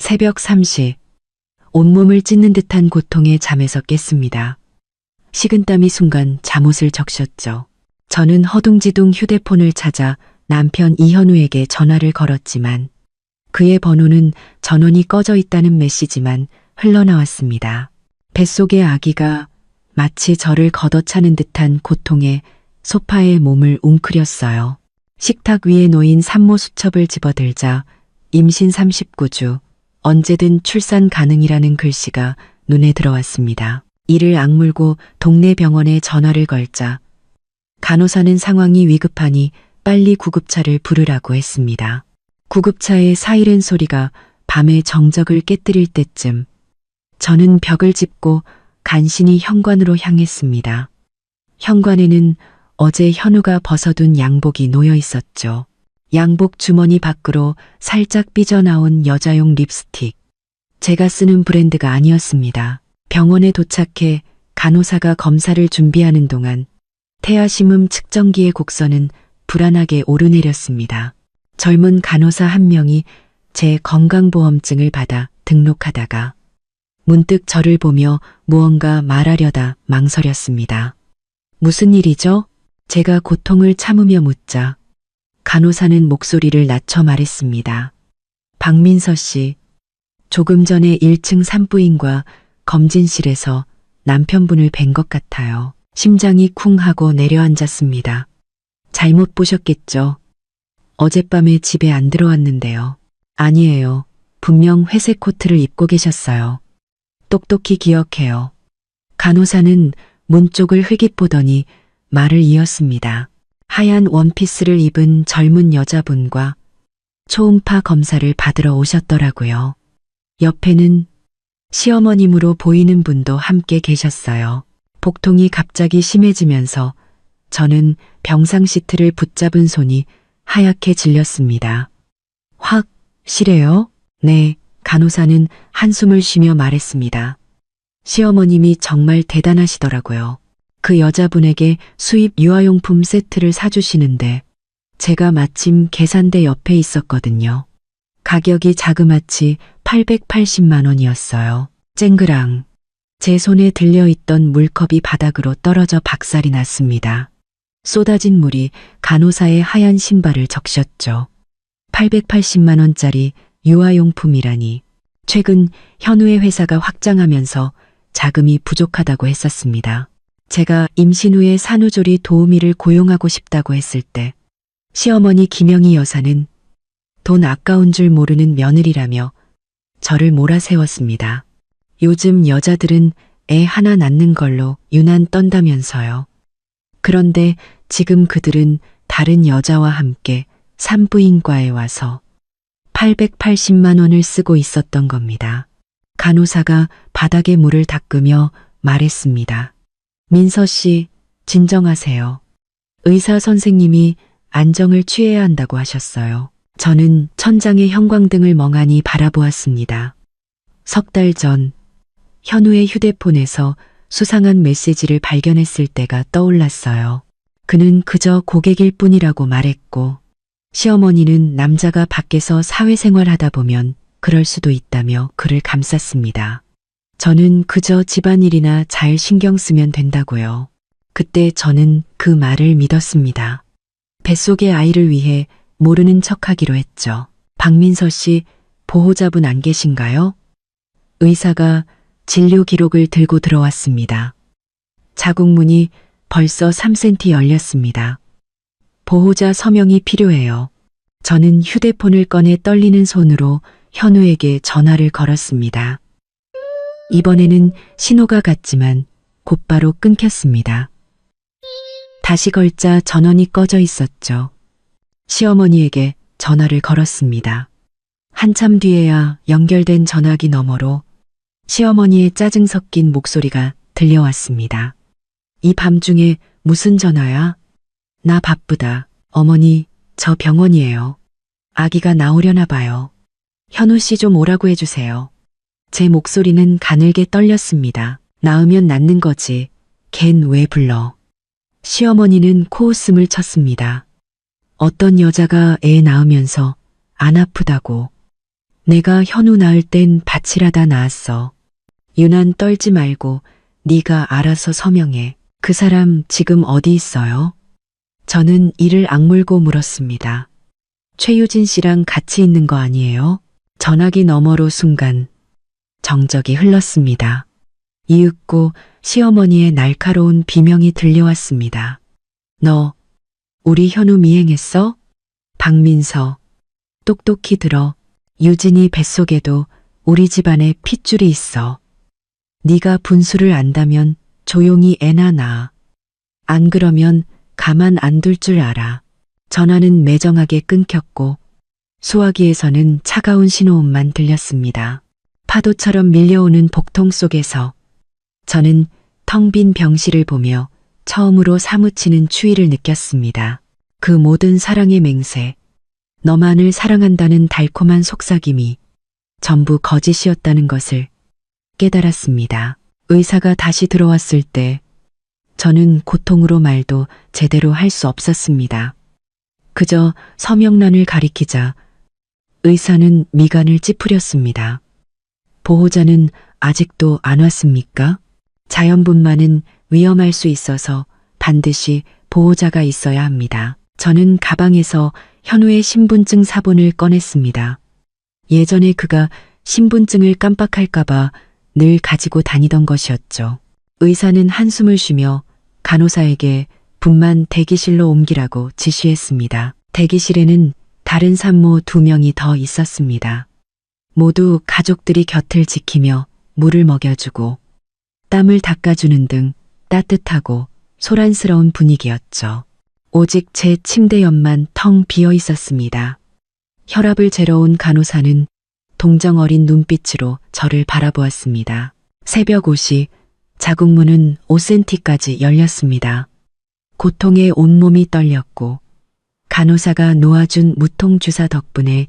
새벽 3시, 온몸을 찢는 듯한 고통에 잠에서 깼습니다. 식은땀이 순간 잠옷을 적셨죠. 저는 허둥지둥 휴대폰을 찾아 남편 이현우에게 전화를 걸었지만 그의 번호는 전원이 꺼져 있다는 메시지만 흘러나왔습니다. 뱃속의 아기가 마치 저를 걷어차는 듯한 고통에 소파에 몸을 웅크렸어요. 식탁 위에 놓인 산모 수첩을 집어들자 임신 39주, 언제든 출산 가능이라는 글씨가 눈에 들어왔습니다. 이를 악물고 동네 병원에 전화를 걸자 간호사는 상황이 위급하니 빨리 구급차를 부르라고 했습니다. 구급차의 사이렌 소리가 밤의 정적을 깨뜨릴 때쯤 저는 벽을 짚고 간신히 현관으로 향했습니다. 현관에는 어제 현우가 벗어둔 양복이 놓여 있었죠. 양복 주머니 밖으로 살짝 삐져나온 여자용 립스틱. 제가 쓰는 브랜드가 아니었습니다. 병원에 도착해 간호사가 검사를 준비하는 동안 태아심음 측정기의 곡선은 불안하게 오르내렸습니다. 젊은 간호사 한 명이 제 건강보험증을 받아 등록하다가 문득 저를 보며 무언가 말하려다 망설였습니다. 무슨 일이죠? 제가 고통을 참으며 묻자 간호사는 목소리를 낮춰 말했습니다. 박민서 씨, 조금 전에 1층 산부인과 검진실에서 남편분을 뵌 것 같아요. 심장이 쿵 하고 내려앉았습니다. 잘못 보셨겠죠? 어젯밤에 집에 안 들어왔는데요. 아니에요. 분명 회색 코트를 입고 계셨어요. 똑똑히 기억해요. 간호사는 문 쪽을 흘깃보더니 말을 이었습니다. 하얀 원피스를 입은 젊은 여자분과 초음파 검사를 받으러 오셨더라고요. 옆에는 시어머님으로 보이는 분도 함께 계셨어요. 복통이 갑자기 심해지면서 저는 병상 시트를 붙잡은 손이 하얗게 질렸습니다. 확실해요? 네, 간호사는 한숨을 쉬며 말했습니다. 시어머님이 정말 대단하시더라고요. 그 여자분에게 수입 유아용품 세트를 사주시는데 제가 마침 계산대 옆에 있었거든요. 가격이 자그마치 880만 원이었어요. 쨍그랑. 제 손에 들려있던 물컵이 바닥으로 떨어져 박살이 났습니다. 쏟아진 물이 간호사의 하얀 신발을 적셨죠. 880만 원짜리 유아용품이라니. 최근 현우의 회사가 확장하면서 자금이 부족하다고 했었습니다. 제가 임신 후에 산후조리 도우미를 고용하고 싶다고 했을 때 시어머니 김영희 여사는 돈 아까운 줄 모르는 며느리라며 저를 몰아세웠습니다. 요즘 여자들은 애 하나 낳는 걸로 유난 떤다면서요. 그런데 지금 그들은 다른 여자와 함께 산부인과에 와서 880만 원을 쓰고 있었던 겁니다. 간호사가 바닥에 물을 닦으며 말했습니다. 민서 씨, 진정하세요. 의사 선생님이 안정을 취해야 한다고 하셨어요. 저는 천장의 형광등을 멍하니 바라보았습니다. 석 달 전 현우의 휴대폰에서 수상한 메시지를 발견했을 때가 떠올랐어요. 그는 그저 고객일 뿐이라고 말했고 시어머니는 남자가 밖에서 사회생활하다 보면 그럴 수도 있다며 그를 감쌌습니다. 저는 그저 집안일이나 잘 신경 쓰면 된다고요. 그때 저는 그 말을 믿었습니다. 뱃속의 아이를 위해 모르는 척하기로 했죠. 박민서 씨, 보호자분 안 계신가요? 의사가 진료 기록을 들고 들어왔습니다. 자국문이 벌써 3cm 열렸습니다. 보호자 서명이 필요해요. 저는 휴대폰을 꺼내 떨리는 손으로 현우에게 전화를 걸었습니다. 이번에는 신호가 갔지만 곧바로 끊겼습니다. 다시 걸자 전원이 꺼져 있었죠. 시어머니에게 전화를 걸었습니다. 한참 뒤에야 연결된 전화기 너머로 시어머니의 짜증 섞인 목소리가 들려왔습니다. 이 밤중에 무슨 전화야? 나 바쁘다. 어머니, 저 병원이에요. 아기가 나오려나 봐요. 현우 씨 좀 오라고 해주세요. 제 목소리는 가늘게 떨렸습니다. 낳으면 낳는 거지. 걘 왜 불러? 시어머니는 코웃음을 쳤습니다. 어떤 여자가 애 낳으면서 안 아프다고. 내가 현우 낳을 땐 바칠하다 낳았어. 유난 떨지 말고 네가 알아서 서명해. 그 사람 지금 어디 있어요? 저는 이를 악물고 물었습니다. 최유진 씨랑 같이 있는 거 아니에요? 전화기 너머로 순간 정적이 흘렀습니다. 이윽고 시어머니의 날카로운 비명이 들려왔습니다. 너 우리 현우 미행했어? 박민서, 똑똑히 들어. 유진이 뱃속에도 우리 집안에 핏줄이 있어. 네가 분수를 안다면 조용히 애나 낳아. 안 그러면 가만 안 둘 줄 알아. 전화는 매정하게 끊겼고 수화기에서는 차가운 신호음만 들렸습니다. 파도처럼 밀려오는 복통 속에서 저는 텅 빈 병실을 보며 처음으로 사무치는 추위를 느꼈습니다. 그 모든 사랑의 맹세, 너만을 사랑한다는 달콤한 속삭임이 전부 거짓이었다는 것을 깨달았습니다. 의사가 다시 들어왔을 때 저는 고통으로 말도 제대로 할 수 없었습니다. 그저 서명란을 가리키자 의사는 미간을 찌푸렸습니다. 보호자는 아직도 안 왔습니까? 자연분만은 위험할 수 있어서 반드시 보호자가 있어야 합니다. 저는 가방에서 현우의 신분증 사본을 꺼냈습니다. 예전에 그가 신분증을 깜빡할까봐 늘 가지고 다니던 것이었죠. 의사는 한숨을 쉬며 간호사에게 분만 대기실로 옮기라고 지시했습니다. 대기실에는 다른 산모 2명이 더 있었습니다. 모두 가족들이 곁을 지키며 물을 먹여주고 땀을 닦아주는 등 따뜻하고 소란스러운 분위기였죠. 오직 제 침대 옆만 텅 비어 있었습니다. 혈압을 재러 온 간호사는 동정 어린 눈빛으로 저를 바라보았습니다. 새벽 5시 자궁문은 5cm까지 열렸습니다. 고통에 온몸이 떨렸고 간호사가 놓아준 무통주사 덕분에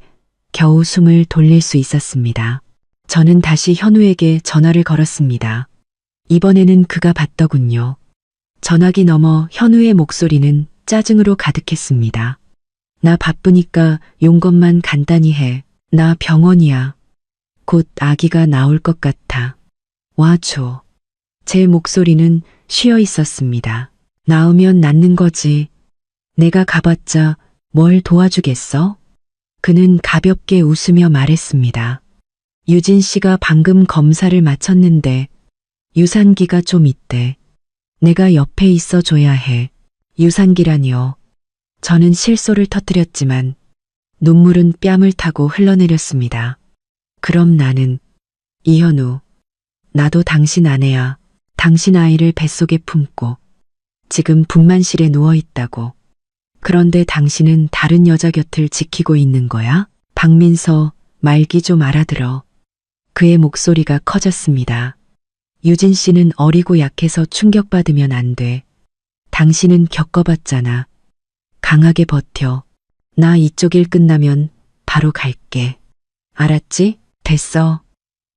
겨우 숨을 돌릴 수 있었습니다. 저는 다시 현우에게 전화를 걸었습니다. 이번에는 그가 받더군요. 전화기 너머 현우의 목소리는 짜증으로 가득했습니다. 나 바쁘니까 용건만 간단히 해. 나 병원이야. 곧 아기가 나올 것 같아. 와줘. 제 목소리는 쉬어 있었습니다. 나으면 낫는 거지. 내가 가봤자 뭘 도와주겠어? 그는 가볍게 웃으며 말했습니다. 유진 씨가 방금 검사를 마쳤는데 유산기가 좀 있대. 내가 옆에 있어 줘야 해. 유산기라니요. 저는 실소를 터뜨렸지만 눈물은 뺨을 타고 흘러내렸습니다. 그럼 나는 이현우, 나도 당신 아내야. 당신 아이를 뱃속에 품고 지금 분만실에 누워있다고. 그런데 당신은 다른 여자 곁을 지키고 있는 거야? 박민서, 말기 좀 알아들어. 그의 목소리가 커졌습니다. 유진 씨는 어리고 약해서 충격받으면 안 돼. 당신은 겪어봤잖아. 강하게 버텨. 나 이쪽 일 끝나면 바로 갈게. 알았지? 됐어.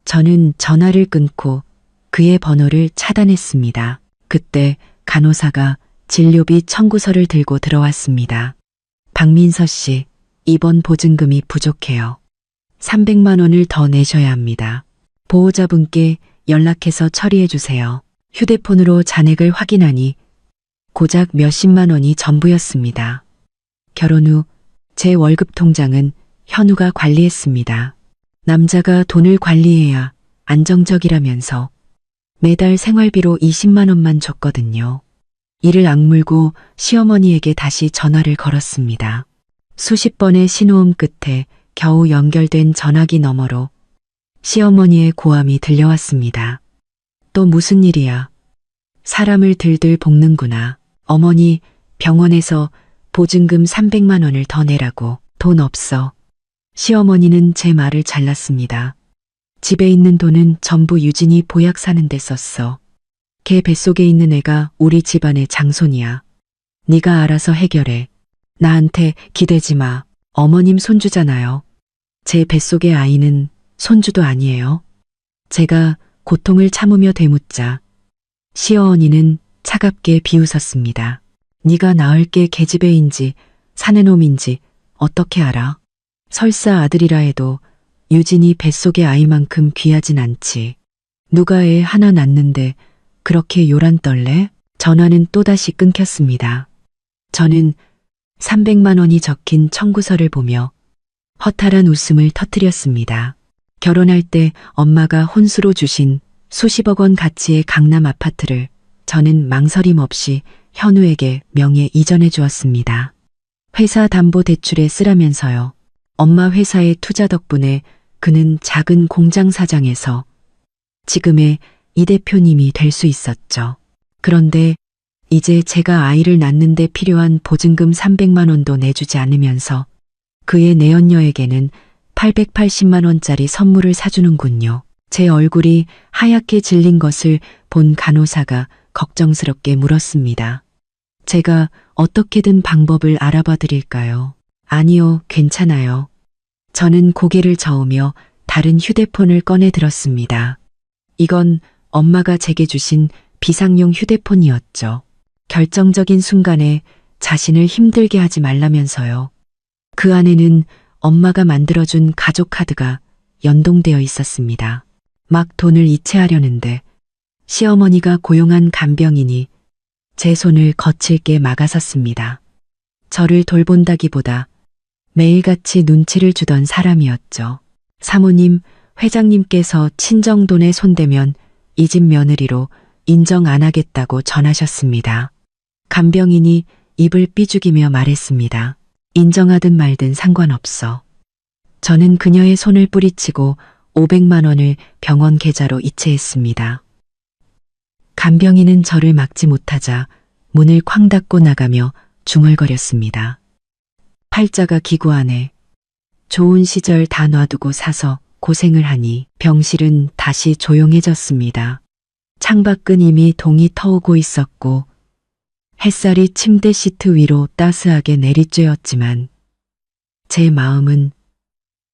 저는 전화를 끊고 그의 번호를 차단했습니다. 그때 간호사가 진료비 청구서를 들고 들어왔습니다. 박민서 씨, 입원 보증금이 부족해요. 300만 원을 더 내셔야 합니다. 보호자분께 연락해서 처리해 주세요. 휴대폰으로 잔액을 확인하니 고작 몇십만 원이 전부였습니다. 결혼 후 제 월급 통장은 현우가 관리했습니다. 남자가 돈을 관리해야 안정적이라면서 매달 생활비로 20만 원만 줬거든요. 이를 악물고 시어머니에게 다시 전화를 걸었습니다. 수십 번의 신호음 끝에 겨우 연결된 전화기 너머로 시어머니의 고함이 들려왔습니다. 또 무슨 일이야? 사람을 들들 볶는구나. 어머니, 병원에서 보증금 300만 원을 더 내라고. 돈 없어. 시어머니는 제 말을 잘랐습니다. 집에 있는 돈은 전부 유진이 보약 사는 데 썼어. 걔 뱃속에 있는 애가 우리 집안의 장손이야. 네가 알아서 해결해. 나한테 기대지 마. 어머님 손주잖아요. 제 뱃속의 아이는 손주도 아니에요. 제가 고통을 참으며 되묻자 시어머니는 차갑게 비웃었습니다. 네가 낳을 게 계집애인지 사내놈인지 어떻게 알아? 설사 아들이라 해도 유진이 뱃속의 아이만큼 귀하진 않지. 누가 애 하나 낳는데 그렇게 요란 떨래? 전화는 또다시 끊겼습니다. 저는 300만 원이 적힌 청구서를 보며 허탈한 웃음을 터뜨렸습니다. 결혼할 때 엄마가 혼수로 주신 수십억 원 가치의 강남 아파트를 저는 망설임 없이 현우에게 명예 이전해 주었습니다. 회사 담보 대출에 쓰라면서요. 엄마 회사의 투자 덕분에 그는 작은 공장 사장에서 지금의 이 대표님이 될 수 있었죠. 그런데 이제 제가 아이를 낳는데 필요한 보증금 300만 원도 내주지 않으면서 그의 내연녀에게는 880만 원짜리 선물을 사주는군요. 제 얼굴이 하얗게 질린 것을 본 간호사가 걱정스럽게 물었습니다. 제가 어떻게든 방법을 알아봐 드릴까요? 아니요, 괜찮아요. 저는 고개를 저으며 다른 휴대폰을 꺼내 들었습니다. 이건 엄마가 제게 주신 비상용 휴대폰이었죠. 결정적인 순간에 자신을 힘들게 하지 말라면서요. 그 안에는 엄마가 만들어준 가족 카드가 연동되어 있었습니다. 막 돈을 이체하려는데 시어머니가 고용한 간병인이 제 손을 거칠게 막아섰습니다. 저를 돌본다기보다 매일같이 눈치를 주던 사람이었죠. 사모님, 회장님께서 친정돈에 손대면 이 집 며느리로 인정 안 하겠다고 전하셨습니다. 간병인이 입을 삐죽이며 말했습니다. 인정하든 말든 상관없어. 저는 그녀의 손을 뿌리치고 500만 원을 병원 계좌로 이체했습니다. 간병인은 저를 막지 못하자 문을 쾅 닫고 나가며 중얼거렸습니다. 팔자가 기구하네. 좋은 시절 다 놔두고 사서 고생을 하니. 병실은 다시 조용해졌습니다. 창밖은 이미 동이 터오고 있었고 햇살이 침대 시트 위로 따스하게 내리쬐었지만 제 마음은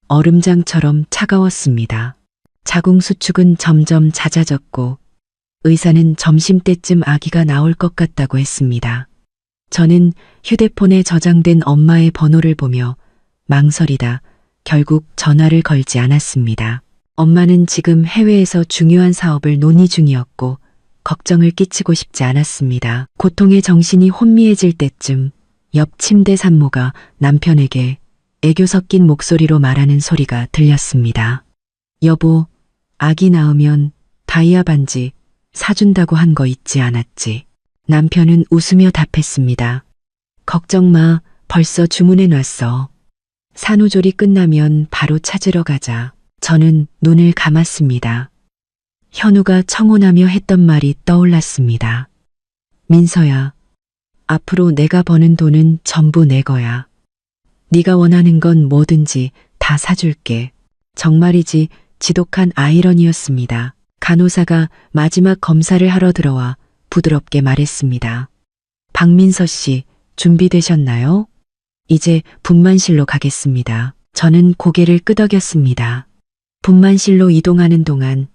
얼음장처럼 차가웠습니다. 자궁수축은 점점 잦아졌고 의사는 점심때쯤 아기가 나올 것 같다고 했습니다. 저는 휴대폰에 저장된 엄마의 번호를 보며 망설이다 결국 전화를 걸지 않았습니다. 엄마는 지금 해외에서 중요한 사업을 논의 중이었고 걱정을 끼치고 싶지 않았습니다. 고통의 정신이 혼미해질 때쯤 옆 침대 산모가 남편에게 애교 섞인 목소리로 말하는 소리가 들렸습니다. 여보, 아기 낳으면 다이아 반지 사준다고 한 거 잊지 않았지? 남편은 웃으며 답했습니다. 걱정 마, 벌써 주문해 놨어. 산후조리 끝나면 바로 찾으러 가자. 저는 눈을 감았습니다. 현우가 청혼하며 했던 말이 떠올랐습니다. 민서야, 앞으로 내가 버는 돈은 전부 내 거야. 네가 원하는 건 뭐든지 다 사줄게. 정말이지 지독한 아이러니였습니다. 간호사가 마지막 검사를 하러 들어와 부드럽게 말했습니다. 박민서 씨, 준비되셨나요? 이제 분만실로 가겠습니다. 저는 고개를 끄덕였습니다. 분만실로 이동하는 동안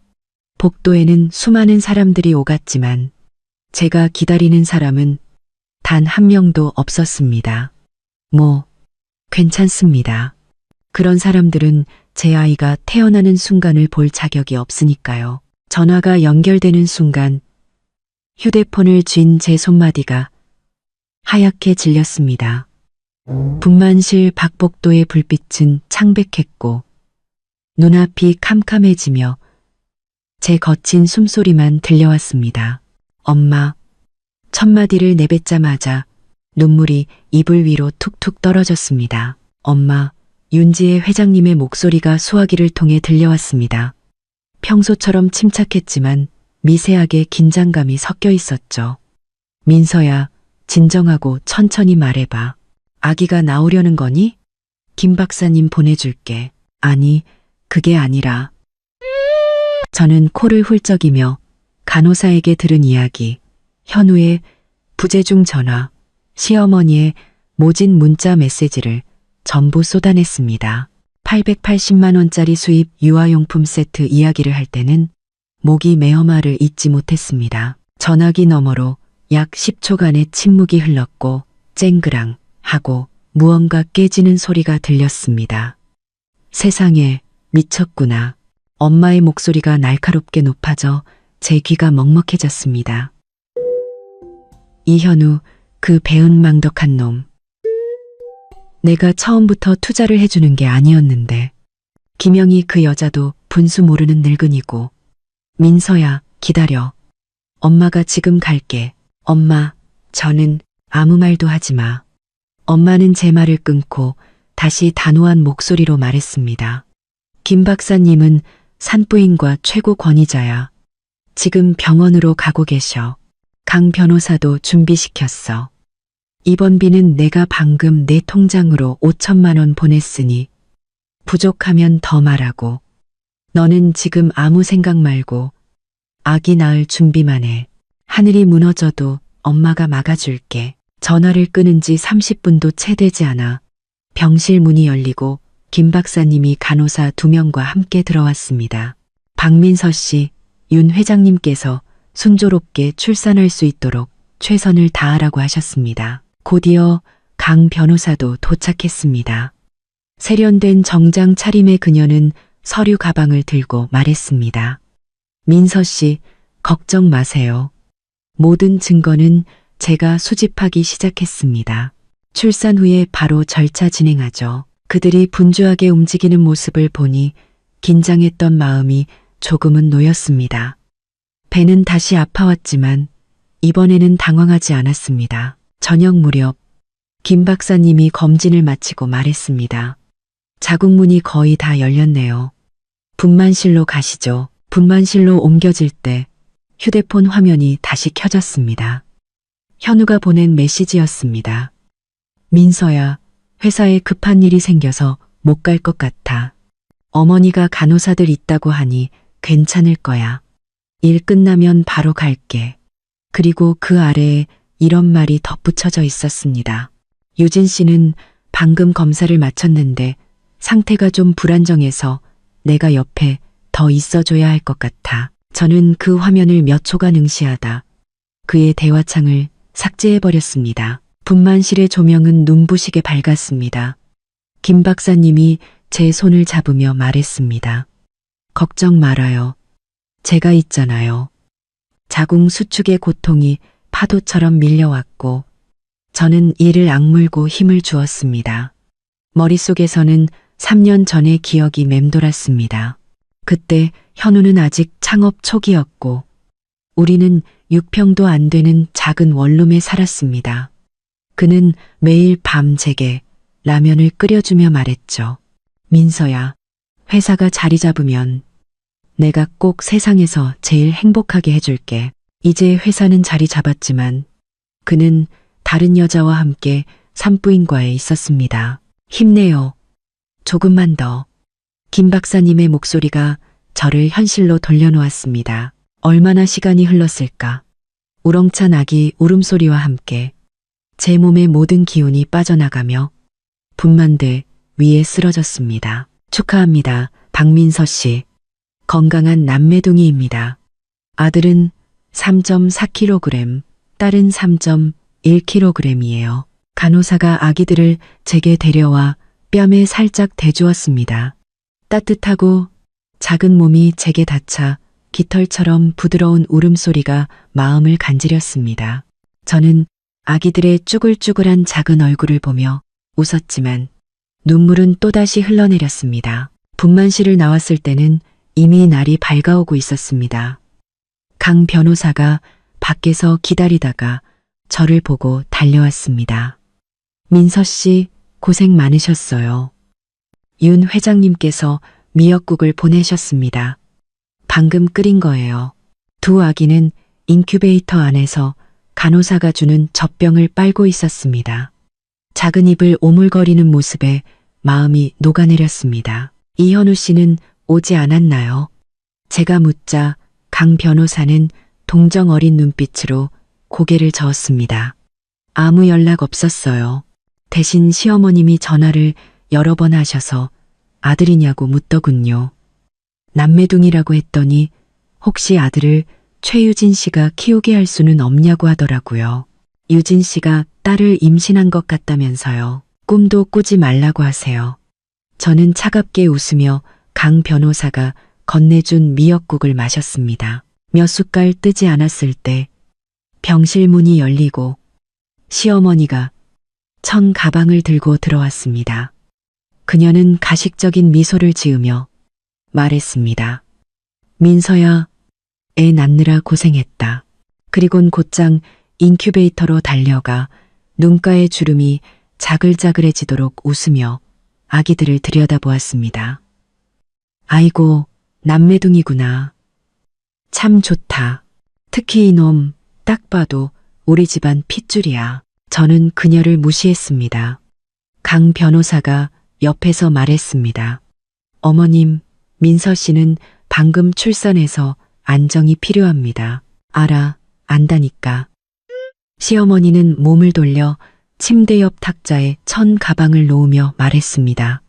복도에는 수많은 사람들이 오갔지만 제가 기다리는 사람은 단 한 명도 없었습니다. 뭐, 괜찮습니다. 그런 사람들은 제 아이가 태어나는 순간을 볼 자격이 없으니까요. 전화가 연결되는 순간 휴대폰을 쥔 제 손마디가 하얗게 질렸습니다. 분만실 박복도의 불빛은 창백했고 눈앞이 캄캄해지며 제 거친 숨소리만 들려왔습니다. 엄마. 첫 마디를 내뱉자마자 눈물이 이불 위로 툭툭 떨어졌습니다. 엄마. 윤지혜 회장님의 목소리가 수화기를 통해 들려왔습니다. 평소처럼 침착했지만 미세하게 긴장감이 섞여 있었죠. 민서야, 진정하고 천천히 말해봐. 아기가 나오려는 거니? 김 박사님 보내줄게. 아니, 그게 아니라. 저는 코를 훌쩍이며 간호사에게 들은 이야기, 현우의 부재중 전화, 시어머니의 모진 문자 메시지를 전부 쏟아냈습니다. 880만 원짜리 수입 유아용품 세트 이야기를 할 때는 목이 메어 말을 잇지 못했습니다. 전화기 너머로 약 10초간의 침묵이 흘렀고 쨍그랑 하고 무언가 깨지는 소리가 들렸습니다. 세상에 미쳤구나. 엄마의 목소리가 날카롭게 높아져 제 귀가 먹먹해졌습니다. 이현우, 그 배은망덕한 놈. 내가 처음부터 투자를 해주는 게 아니었는데. 김영희 그 여자도 분수 모르는 늙은이고. 민서야, 기다려. 엄마가 지금 갈게. 엄마, 저는 아무 말도 하지 마. 엄마는 제 말을 끊고 다시 단호한 목소리로 말했습니다. 김 박사님은 산부인과 최고 권위자야. 지금 병원으로 가고 계셔. 강 변호사도 준비시켰어. 입원비는 내가 방금 내 통장으로 5천만 원 보냈으니 부족하면 더 말하고. 너는 지금 아무 생각 말고 아기 낳을 준비만 해. 하늘이 무너져도 엄마가 막아줄게. 전화를 끊은 지 30분도 채 되지 않아 병실 문이 열리고 김 박사님이 간호사 2명과 함께 들어왔습니다. 박민서 씨, 윤 회장님께서 순조롭게 출산할 수 있도록 최선을 다하라고 하셨습니다. 곧이어 강 변호사도 도착했습니다. 세련된 정장 차림의 그녀는 서류 가방을 들고 말했습니다. 민서 씨, 걱정 마세요. 모든 증거는 제가 수집하기 시작했습니다. 출산 후에 바로 절차 진행하죠. 그들이 분주하게 움직이는 모습을 보니 긴장했던 마음이 조금은 놓였습니다. 배는 다시 아파왔지만 이번에는 당황하지 않았습니다. 저녁 무렵 김 박사님이 검진을 마치고 말했습니다. 자궁문이 거의 다 열렸네요. 분만실로 가시죠. 분만실로 옮겨질 때 휴대폰 화면이 다시 켜졌습니다. 현우가 보낸 메시지였습니다. 민서야, 회사에 급한 일이 생겨서 못 갈 것 같아. 어머니가 간호사들 있다고 하니 괜찮을 거야. 일 끝나면 바로 갈게. 그리고 그 아래에 이런 말이 덧붙여져 있었습니다. 유진 씨는 방금 검사를 마쳤는데 상태가 좀 불안정해서 내가 옆에 더 있어줘야 할 것 같아. 저는 그 화면을 몇 초간 응시하다 그의 대화창을 삭제해버렸습니다. 분만실의 조명은 눈부시게 밝았습니다. 김 박사님이 제 손을 잡으며 말했습니다. 걱정 말아요. 제가 있잖아요. 자궁 수축의 고통이 파도처럼 밀려왔고 저는 이를 악물고 힘을 주었습니다. 머릿속에서는 3년 전의 기억이 맴돌았습니다. 그때 현우는 아직 창업 초기였고 우리는 6평도 안 되는 작은 원룸에 살았습니다. 그는 매일 밤 제게 라면을 끓여주며 말했죠. 민서야, 회사가 자리 잡으면 내가 꼭 세상에서 제일 행복하게 해줄게. 이제 회사는 자리 잡았지만 그는 다른 여자와 함께 산부인과에 있었습니다. 힘내요. 조금만 더. 김 박사님의 목소리가 저를 현실로 돌려놓았습니다. 얼마나 시간이 흘렀을까. 우렁찬 아기 울음소리와 함께 제 몸의 모든 기운이 빠져나가며 분만대 위에 쓰러졌습니다. 축하합니다. 박민서 씨. 건강한 남매둥이입니다. 아들은 3.4kg, 딸은 3.1kg이에요. 간호사가 아기들을 제게 데려와 뺨에 살짝 대주었습니다. 따뜻하고 작은 몸이 제게 닿자 깃털처럼 부드러운 울음소리가 마음을 간지렸습니다. 저는 아기들의 쭈글쭈글한 작은 얼굴을 보며 웃었지만 눈물은 또다시 흘러내렸습니다. 분만실을 나왔을 때는 이미 날이 밝아오고 있었습니다. 강 변호사가 밖에서 기다리다가 저를 보고 달려왔습니다. 민서 씨, 고생 많으셨어요. 윤 회장님께서 미역국을 보내셨습니다. 방금 끓인 거예요. 두 아기는 인큐베이터 안에서 간호사가 주는 젖병을 빨고 있었습니다. 작은 입을 오물거리는 모습에 마음이 녹아내렸습니다. 이현우 씨는 오지 않았나요? 제가 묻자 강 변호사는 동정 어린 눈빛으로 고개를 저었습니다. 아무 연락 없었어요. 대신 시어머님이 전화를 여러 번 하셔서 아들이냐고 묻더군요. 남매둥이라고 했더니 혹시 아들을 최유진 씨가 키우게 할 수는 없냐고 하더라고요. 유진 씨가 딸을 임신한 것 같다면서요. 꿈도 꾸지 말라고 하세요. 저는 차갑게 웃으며 강 변호사가 건네준 미역국을 마셨습니다. 몇 숟갈 뜨지 않았을 때 병실 문이 열리고 시어머니가 천 가방을 들고 들어왔습니다. 그녀는 가식적인 미소를 지으며 말했습니다. 민서야, 애 낳느라 고생했다. 그리곤 곧장 인큐베이터로 달려가 눈가의 주름이 자글자글해지도록 웃으며 아기들을 들여다보았습니다. 아이고, 남매둥이구나. 참 좋다. 특히 이놈, 딱 봐도 우리 집안 핏줄이야. 저는 그녀를 무시했습니다. 강 변호사가 옆에서 말했습니다. 어머님, 민서 씨는 방금 출산해서 안정이 필요합니다. 알아, 안다니까. 시어머니는 몸을 돌려 침대 옆 탁자에 천 가방을 놓으며 말했습니다.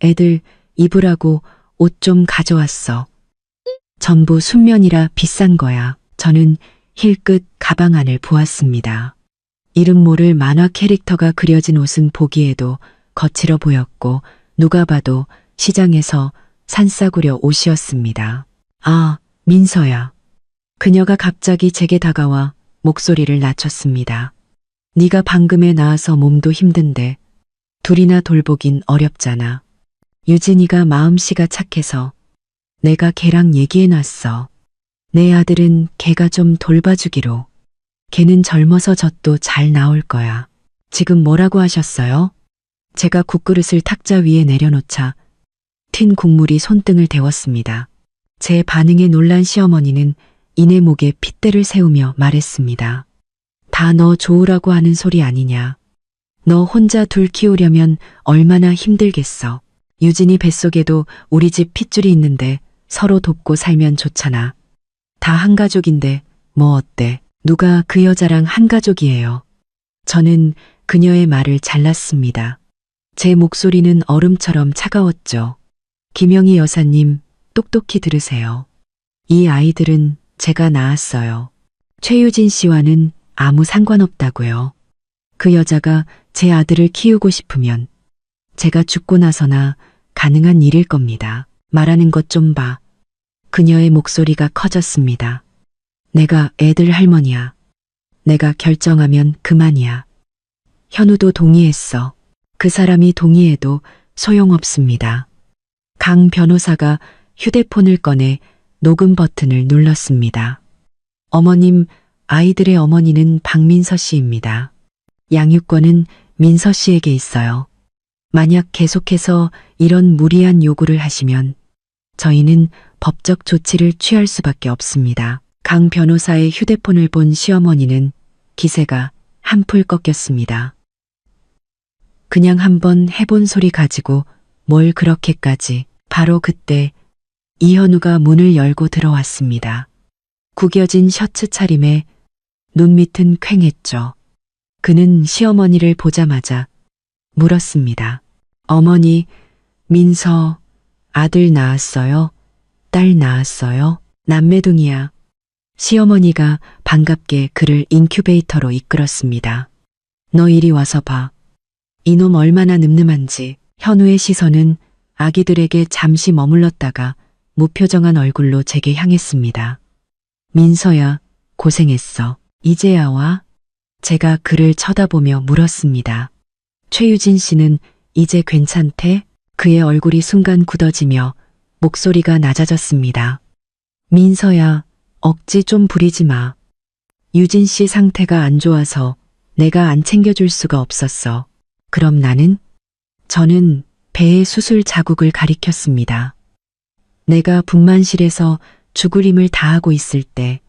애들 입으라고 옷 좀 가져왔어. 전부 순면이라 비싼 거야. 저는 힐끗 가방 안을 보았습니다. 이름 모를 만화 캐릭터가 그려진 옷은 보기에도 거칠어 보였고 누가 봐도 시장에서 산싸구려 옷이었습니다. 아, 민서야. 그녀가 갑자기 제게 다가와 목소리를 낮췄습니다. 네가 방금에 나와서 몸도 힘든데 둘이나 돌보긴 어렵잖아. 유진이가 마음씨가 착해서 내가 걔랑 얘기해놨어. 내 아들은 걔가 좀 돌봐주기로. 걔는 젊어서 젖도 잘 나올 거야. 지금 뭐라고 하셨어요? 제가 국그릇을 탁자 위에 내려놓자 튄 국물이 손등을 데웠습니다. 제 반응에 놀란 시어머니는 이내 목에 핏대를 세우며 말했습니다. 다 너 좋으라고 하는 소리 아니냐. 너 혼자 둘 키우려면 얼마나 힘들겠어. 유진이 뱃속에도 우리 집 핏줄이 있는데 서로 돕고 살면 좋잖아. 다 한 가족인데 뭐 어때? 누가 그 여자랑 한 가족이에요. 저는 그녀의 말을 잘랐습니다. 제 목소리는 얼음처럼 차가웠죠. 김영희 여사님, 똑똑히 들으세요. 이 아이들은 제가 낳았어요. 최유진 씨와는 아무 상관없다고요. 그 여자가 제 아들을 키우고 싶으면 제가 죽고 나서나 가능한 일일 겁니다. 말하는 것 좀 봐. 그녀의 목소리가 커졌습니다. 내가 애들 할머니야. 내가 결정하면 그만이야. 현우도 동의했어. 그 사람이 동의해도 소용없습니다. 강 변호사가 휴대폰을 꺼내 녹음 버튼을 눌렀습니다. 어머님, 아이들의 어머니는 박민서 씨입니다. 양육권은 민서 씨에게 있어요. 만약 계속해서 이런 무리한 요구를 하시면 저희는 법적 조치를 취할 수밖에 없습니다. 강 변호사의 휴대폰을 본 시어머니는 기세가 한풀 꺾였습니다. 그냥 한번 해본 소리 가지고 뭘 그렇게까지. 바로 그때 이현우가 문을 열고 들어왔습니다. 구겨진 셔츠 차림에 눈밑은 퀭했죠. 그는 시어머니를 보자마자 물었습니다. 어머니, 민서 아들 낳았어요? 딸 낳았어요? 남매둥이야. 시어머니가 반갑게 그를 인큐베이터로 이끌었습니다. 너 이리 와서 봐. 이놈 얼마나 늠름한지. 현우의 시선은 아기들에게 잠시 머물렀다가 무표정한 얼굴로 제게 향했습니다. 민서야, 고생했어. 이제야 와? 제가 그를 쳐다보며 물었습니다. 최유진 씨는 이제 괜찮대? 그의 얼굴이 순간 굳어지며 목소리가 낮아졌습니다. 민서야, 억지 좀 부리지 마. 유진 씨 상태가 안 좋아서 내가 안 챙겨줄 수가 없었어. 그럼 나는? 저는 배에 수술 자국을 가리켰습니다. 내가 분만실에서 죽을 힘을 다하고 있을 때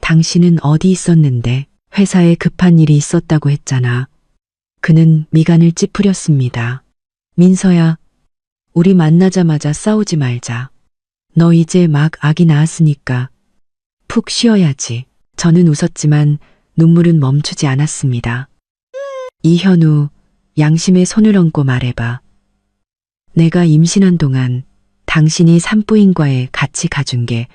당신은 어디 있었는데? 회사에 급한 일이 있었다고 했잖아. 그는 미간을 찌푸렸습니다. 민서야, 우리 만나자마자 싸우지 말자. 너 이제 막 아기 낳았으니까 푹 쉬어야지. 저는 웃었지만 눈물은 멈추지 않았습니다. 이현우, 양심의 손을 얹고 말해봐. 내가 임신한 동안 당신이 산부인과에 같이 가준 게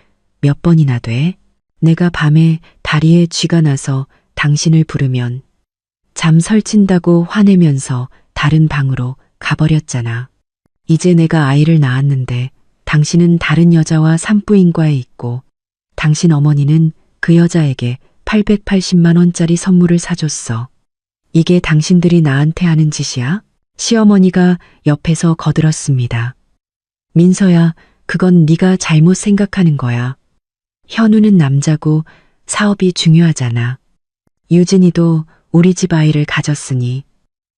몇 번이나 돼? 내가 밤에 다리에 쥐가 나서 당신을 부르면 잠 설친다고 화내면서 다른 방으로 가버렸잖아. 이제 내가 아이를 낳았는데 당신은 다른 여자와 산부인과에 있고 당신 어머니는 그 여자에게 880만 원짜리 선물을 사줬어. 이게 당신들이 나한테 하는 짓이야? 시어머니가 옆에서 거들었습니다. 민서야, 그건 네가 잘못 생각하는 거야. 현우는 남자고 사업이 중요하잖아. 유진이도 우리 집 아이를 가졌으니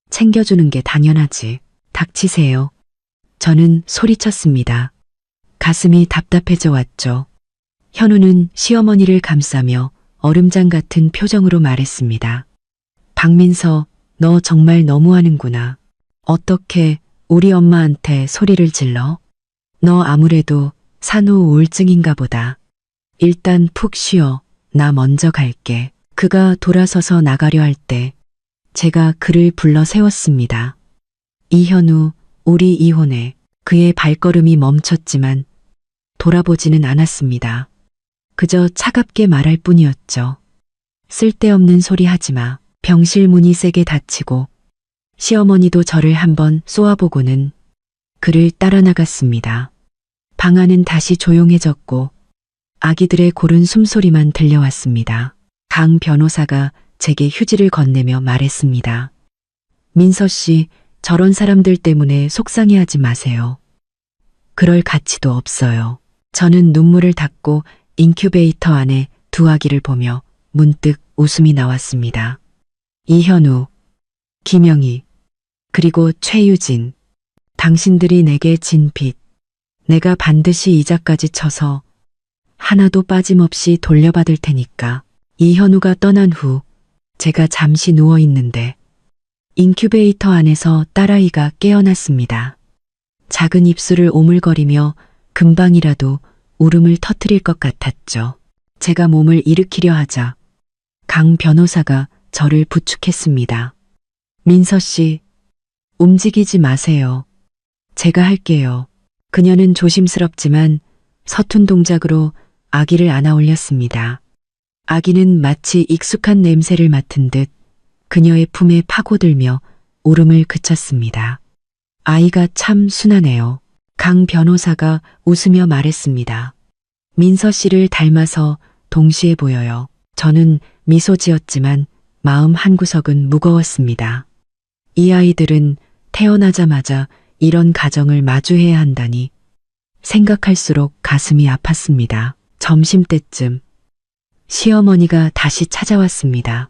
챙겨주는 게 당연하지. 닥치세요. 저는 소리쳤습니다. 가슴이 답답해져 왔죠. 현우는 시어머니를 감싸며 얼음장 같은 표정으로 말했습니다. 박민서, 너 정말 너무하는구나. 어떻게 우리 엄마한테 소리를 질러? 너 아무래도 산후 우울증인가 보다. 일단 푹 쉬어. 나 먼저 갈게. 그가 돌아서서 나가려 할 때 제가 그를 불러 세웠습니다. 이현우, 우리 이혼해. 그의 발걸음이 멈췄지만 돌아보지는 않았습니다. 그저 차갑게 말할 뿐이었죠. 쓸데없는 소리 하지 마. 병실 문이 세게 닫히고 시어머니도 저를 한번 쏘아보고는 그를 따라 나갔습니다. 방 안은 다시 조용해졌고 아기들의 고른 숨소리만 들려왔습니다. 강 변호사가 제게 휴지를 건네며 말했습니다. 민서 씨, 저런 사람들 때문에 속상해하지 마세요. 그럴 가치도 없어요. 저는 눈물을 닦고 인큐베이터 안에 두 아기를 보며 문득 웃음이 나왔습니다. 이현우, 김영희, 그리고 최유진. 당신들이 내게 진 빚. 내가 반드시 이자까지 쳐서 하나도 빠짐없이 돌려받을 테니까. 이현우가 떠난 후 제가 잠시 누워 있는데 인큐베이터 안에서 딸아이가 깨어났습니다. 작은 입술을 오물거리며 금방이라도 울음을 터뜨릴 것 같았죠. 제가 몸을 일으키려 하자 강 변호사가 저를 부축했습니다. 민서 씨, 움직이지 마세요. 제가 할게요. 그녀는 조심스럽지만 서툰 동작으로 아기를 안아 올렸습니다. 아기는 마치 익숙한 냄새를 맡은 듯 그녀의 품에 파고들며 울음을 그쳤습니다. 아이가 참 순하네요. 강 변호사가 웃으며 말했습니다. 민서 씨를 닮아서 동시에 보여요. 저는 미소 지었지만 마음 한구석은 무거웠습니다. 이 아이들은 태어나자마자 이런 가정을 마주해야 한다니 생각할수록 가슴이 아팠습니다. 점심때쯤 시어머니가 다시 찾아왔습니다.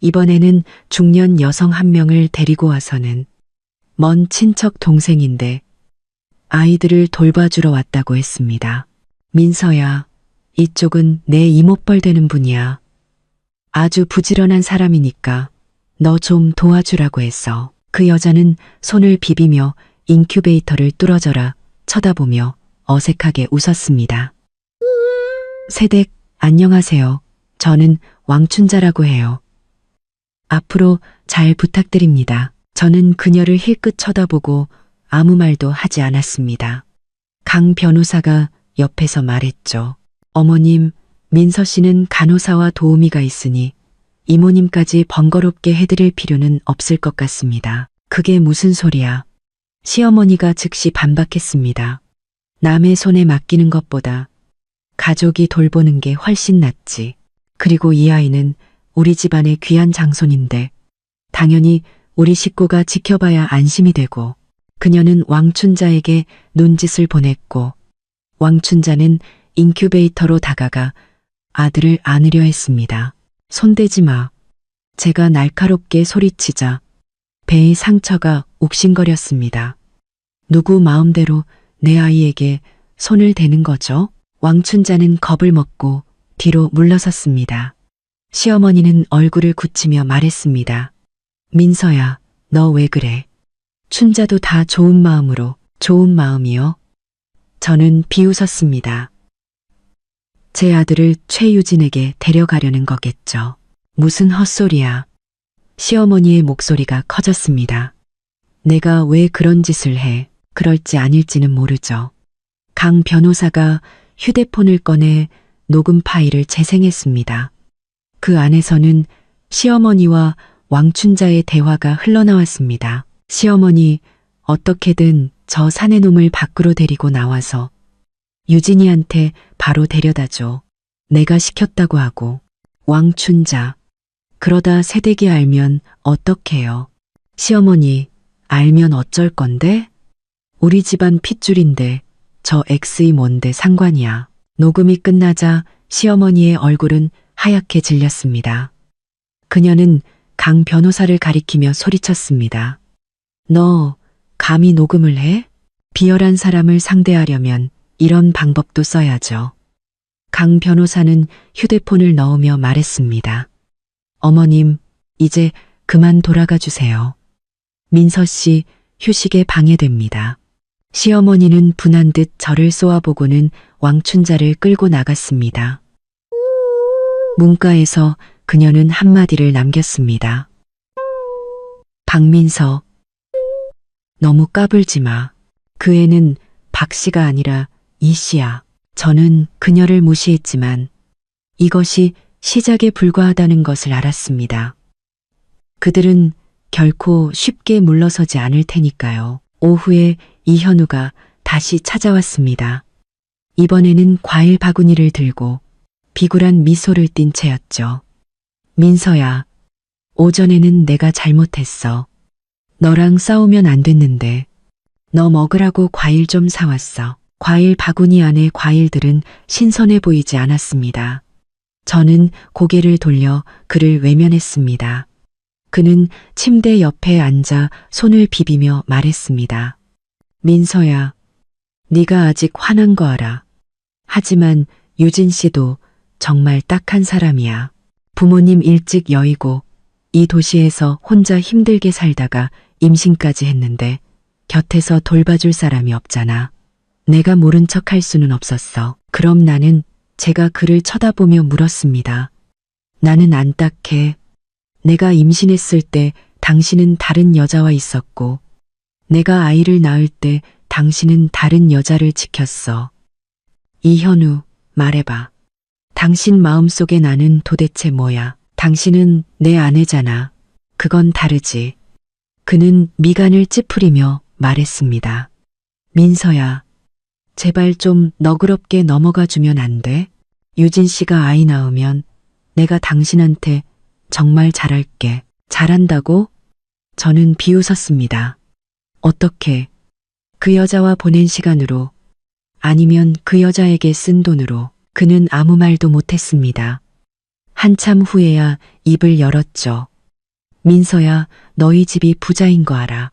이번에는 중년 여성 한 명을 데리고 와서는 먼 친척 동생인데 아이들을 돌봐주러 왔다고 했습니다. 민서야, 이쪽은 내 이모뻘 되는 분이야. 아주 부지런한 사람이니까 너 좀 도와주라고 했어. 그 여자는 손을 비비며 인큐베이터를 뚫어져라 쳐다보며 어색하게 웃었습니다. 세댁, 안녕하세요. 저는 왕춘자라고 해요. 앞으로 잘 부탁드립니다. 저는 그녀를 힐끗 쳐다보고 아무 말도 하지 않았습니다. 강 변호사가 옆에서 말했죠. 어머님, 민서 씨는 간호사와 도우미가 있으니 이모님까지 번거롭게 해드릴 필요는 없을 것 같습니다. 그게 무슨 소리야? 시어머니가 즉시 반박했습니다. 남의 손에 맡기는 것보다 가족이 돌보는 게 훨씬 낫지. 그리고 이 아이는 우리 집안의 귀한 장손인데 당연히 우리 식구가 지켜봐야 안심이 되고 그녀는 왕춘자에게 눈짓을 보냈고 왕춘자는 인큐베이터로 다가가 아들을 안으려 했습니다. 손대지 마. 제가 날카롭게 소리치자 배의 상처가 욱신거렸습니다. 누구 마음대로 내 아이에게 손을 대는 거죠? 왕춘자는 겁을 먹고 뒤로 물러섰습니다. 시어머니는 얼굴을 굳히며 말했습니다. 민서야, 너 왜 그래? 춘자도 다 좋은 마음으로. 좋은 마음이요? 저는 비웃었습니다. 제 아들을 최유진에게 데려가려는 거겠죠. 무슨 헛소리야. 시어머니의 목소리가 커졌습니다. 내가 왜 그런 짓을 해? 그럴지 아닐지는 모르죠. 강 변호사가 휴대폰을 꺼내 녹음 파일을 재생했습니다. 그 안에서는 시어머니와 왕춘자의 대화가 흘러나왔습니다. 시어머니, 어떻게든 저 사내놈을 밖으로 데리고 나와서 유진이한테 바로 데려다줘. 내가 시켰다고 하고. 왕춘자. 그러다 새댁이 알면 어떡해요. 시어머니, 알면 어쩔 건데? 우리 집안 핏줄인데 저 X이 뭔데 상관이야. 녹음이 끝나자 시어머니의 얼굴은 하얗게 질렸습니다. 그녀는 강 변호사를 가리키며 소리쳤습니다. 너 감히 녹음을 해? 비열한 사람을 상대하려면 이런 방법도 써야죠. 강 변호사는 휴대폰을 넣으며 말했습니다. 어머님, 이제 그만 돌아가 주세요. 민서 씨 휴식에 방해됩니다. 시어머니는 분한 듯 저를 쏘아보고는 왕춘자를 끌고 나갔습니다. 문가에서 그녀는 한마디를 남겼습니다. 박민서, 너무 까불지 마. 그 애는 박 씨가 아니라 이 씨야. 저는 그녀를 무시했지만 이것이 시작에 불과하다는 것을 알았습니다. 그들은 결코 쉽게 물러서지 않을 테니까요. 오후에 이현우가 다시 찾아왔습니다. 이번에는 과일 바구니를 들고 비굴한 미소를 띤 채였죠. 민서야, 오전에는 내가 잘못했어. 너랑 싸우면 안 됐는데 너 먹으라고 과일 좀 사왔어. 과일 바구니 안의 과일들은 신선해 보이지 않았습니다. 저는 고개를 돌려 그를 외면했습니다. 그는 침대 옆에 앉아 손을 비비며 말했습니다. 민서야, 네가 아직 화난 거 알아. 하지만 유진 씨도 정말 딱한 사람이야. 부모님 일찍 여의고 이 도시에서 혼자 힘들게 살다가 임신까지 했는데 곁에서 돌봐줄 사람이 없잖아. 내가 모른 척 할 수는 없었어. 그럼 나는 제가 그를 쳐다보며 물었습니다. 나는 안딱해. 내가 임신했을 때 당신은 다른 여자와 있었고 내가 아이를 낳을 때 당신은 다른 여자를 지켰어. 이현우, 말해봐. 당신 마음속에 나는 도대체 뭐야? 당신은 내 아내잖아. 그건 다르지. 그는 미간을 찌푸리며 말했습니다. 민서야, 제발 좀 너그럽게 넘어가 주면 안 돼? 유진 씨가 아이 낳으면 내가 당신한테 정말 잘할게. 잘한다고? 저는 비웃었습니다. 어떻게? 그 여자와 보낸 시간으로, 아니면 그 여자에게 쓴 돈으로. 그는 아무 말도 못했습니다. 한참 후에야 입을 열었죠. 민서야, 너희 집이 부자인 거 알아.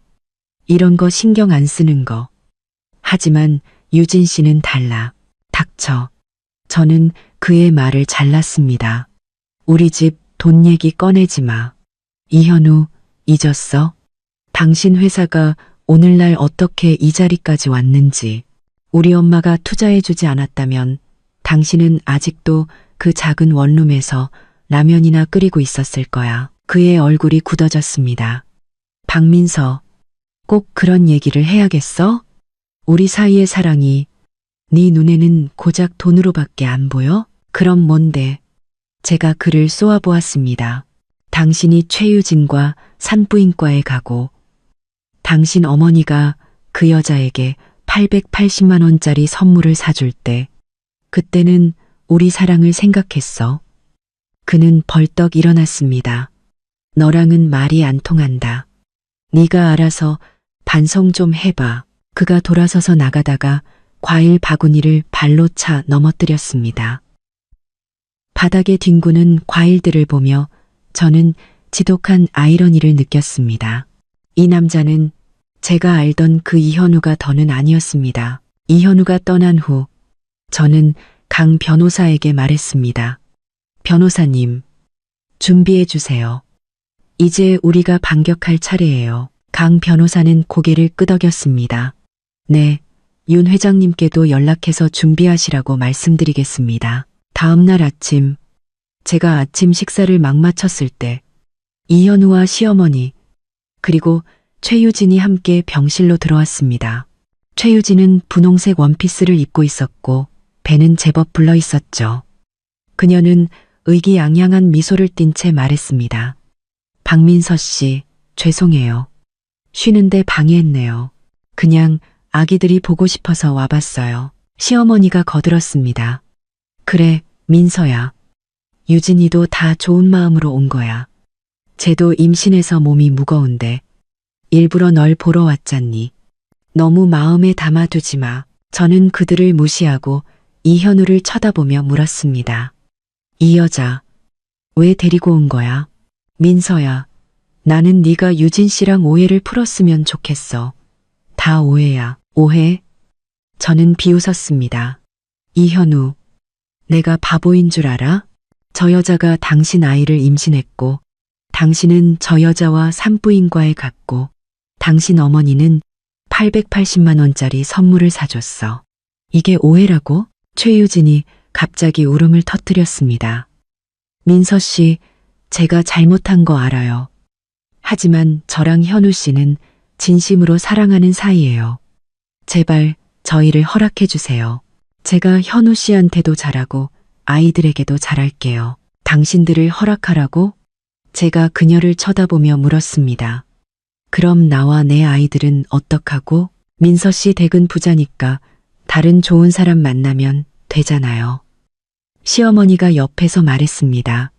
이런 거 신경 안 쓰는 거. 하지만 유진 씨는 달라. 닥쳐. 저는 그의 말을 잘랐습니다. 우리 집 돈 얘기 꺼내지 마. 이현우, 잊었어? 당신 회사가 오늘날 어떻게 이 자리까지 왔는지. 우리 엄마가 투자해주지 않았다면 당신은 아직도 그 작은 원룸에서 라면이나 끓이고 있었을 거야. 그의 얼굴이 굳어졌습니다. 박민서, 꼭 그런 얘기를 해야겠어? 우리 사이의 사랑이 네 눈에는 고작 돈으로밖에 안 보여? 그럼 뭔데? 제가 그를 쏘아보았습니다. 당신이 최유진과 산부인과에 가고 당신 어머니가 그 여자에게 880만 원짜리 선물을 사줄 때 그때는 우리 사랑을 생각했어. 그는 벌떡 일어났습니다. 너랑은 말이 안 통한다. 네가 알아서 반성 좀 해봐. 그가 돌아서서 나가다가 과일 바구니를 발로 차 넘어뜨렸습니다. 바닥에 뒹구는 과일들을 보며 저는 지독한 아이러니를 느꼈습니다. 이 남자는 제가 알던 그 이현우가 더는 아니었습니다. 이현우가 떠난 후 저는 강 변호사에게 말했습니다. 변호사님, 준비해 주세요. 이제 우리가 반격할 차례예요. 강 변호사는 고개를 끄덕였습니다. 네, 윤 회장님께도 연락해서 준비하시라고 말씀드리겠습니다. 다음 날 아침, 제가 아침 식사를 막 마쳤을 때 이현우와 시어머니 그리고 최유진이 함께 병실로 들어왔습니다. 최유진은 분홍색 원피스를 입고 있었고 배는 제법 불러 있었죠. 그녀는 의기양양한 미소를 띤 채 말했습니다. 박민서 씨, 죄송해요. 쉬는데 방해했네요. 그냥 아기들이 보고 싶어서 와봤어요. 시어머니가 거들었습니다. 그래, 민서야. 유진이도 다 좋은 마음으로 온 거야. 쟤도 임신해서 몸이 무거운데 일부러 널 보러 왔잖니. 너무 마음에 담아두지 마. 저는 그들을 무시하고 이현우를 쳐다보며 물었습니다. 이 여자 왜 데리고 온 거야? 민서야, 나는 네가 유진 씨랑 오해를 풀었으면 좋겠어. 다 오해야. 오해? 저는 비웃었습니다. 이현우, 내가 바보인 줄 알아? 저 여자가 당신 아이를 임신했고, 당신은 저 여자와 산부인과에 갔고, 당신 어머니는 880만 원짜리 선물을 사줬어. 이게 오해라고? 최유진이 갑자기 울음을 터뜨렸습니다. 민서 씨, 제가 잘못한 거 알아요. 하지만 저랑 현우 씨는 진심으로 사랑하는 사이예요. 제발 저희를 허락해 주세요. 제가 현우 씨한테도 잘하고 아이들에게도 잘할게요. 당신들을 허락하라고? 제가 그녀를 쳐다보며 물었습니다. 그럼 나와 내 아이들은 어떡하고? 민서 씨 댁은 부자니까 다른 좋은 사람 만나면 되잖아요. 시어머니가 옆에서 말했습니다.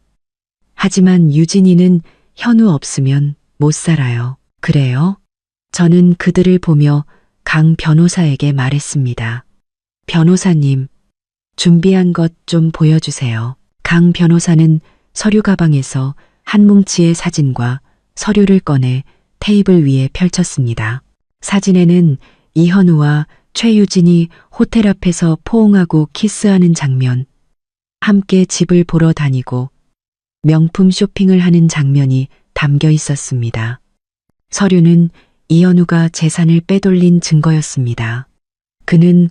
하지만 유진이는 현우 없으면 못 살아요. 그래요? 저는 그들을 보며 강 변호사에게 말했습니다. 변호사님, 준비한 것 좀 보여주세요. 강 변호사는 서류 가방에서 한 뭉치의 사진과 서류를 꺼내 테이블 위에 펼쳤습니다. 사진에는 이현우와 최유진이 호텔 앞에서 포옹하고 키스하는 장면, 함께 집을 보러 다니고 명품 쇼핑을 하는 장면이 담겨 있었습니다. 서류는 이현우가 재산을 빼돌린 증거였습니다. 그는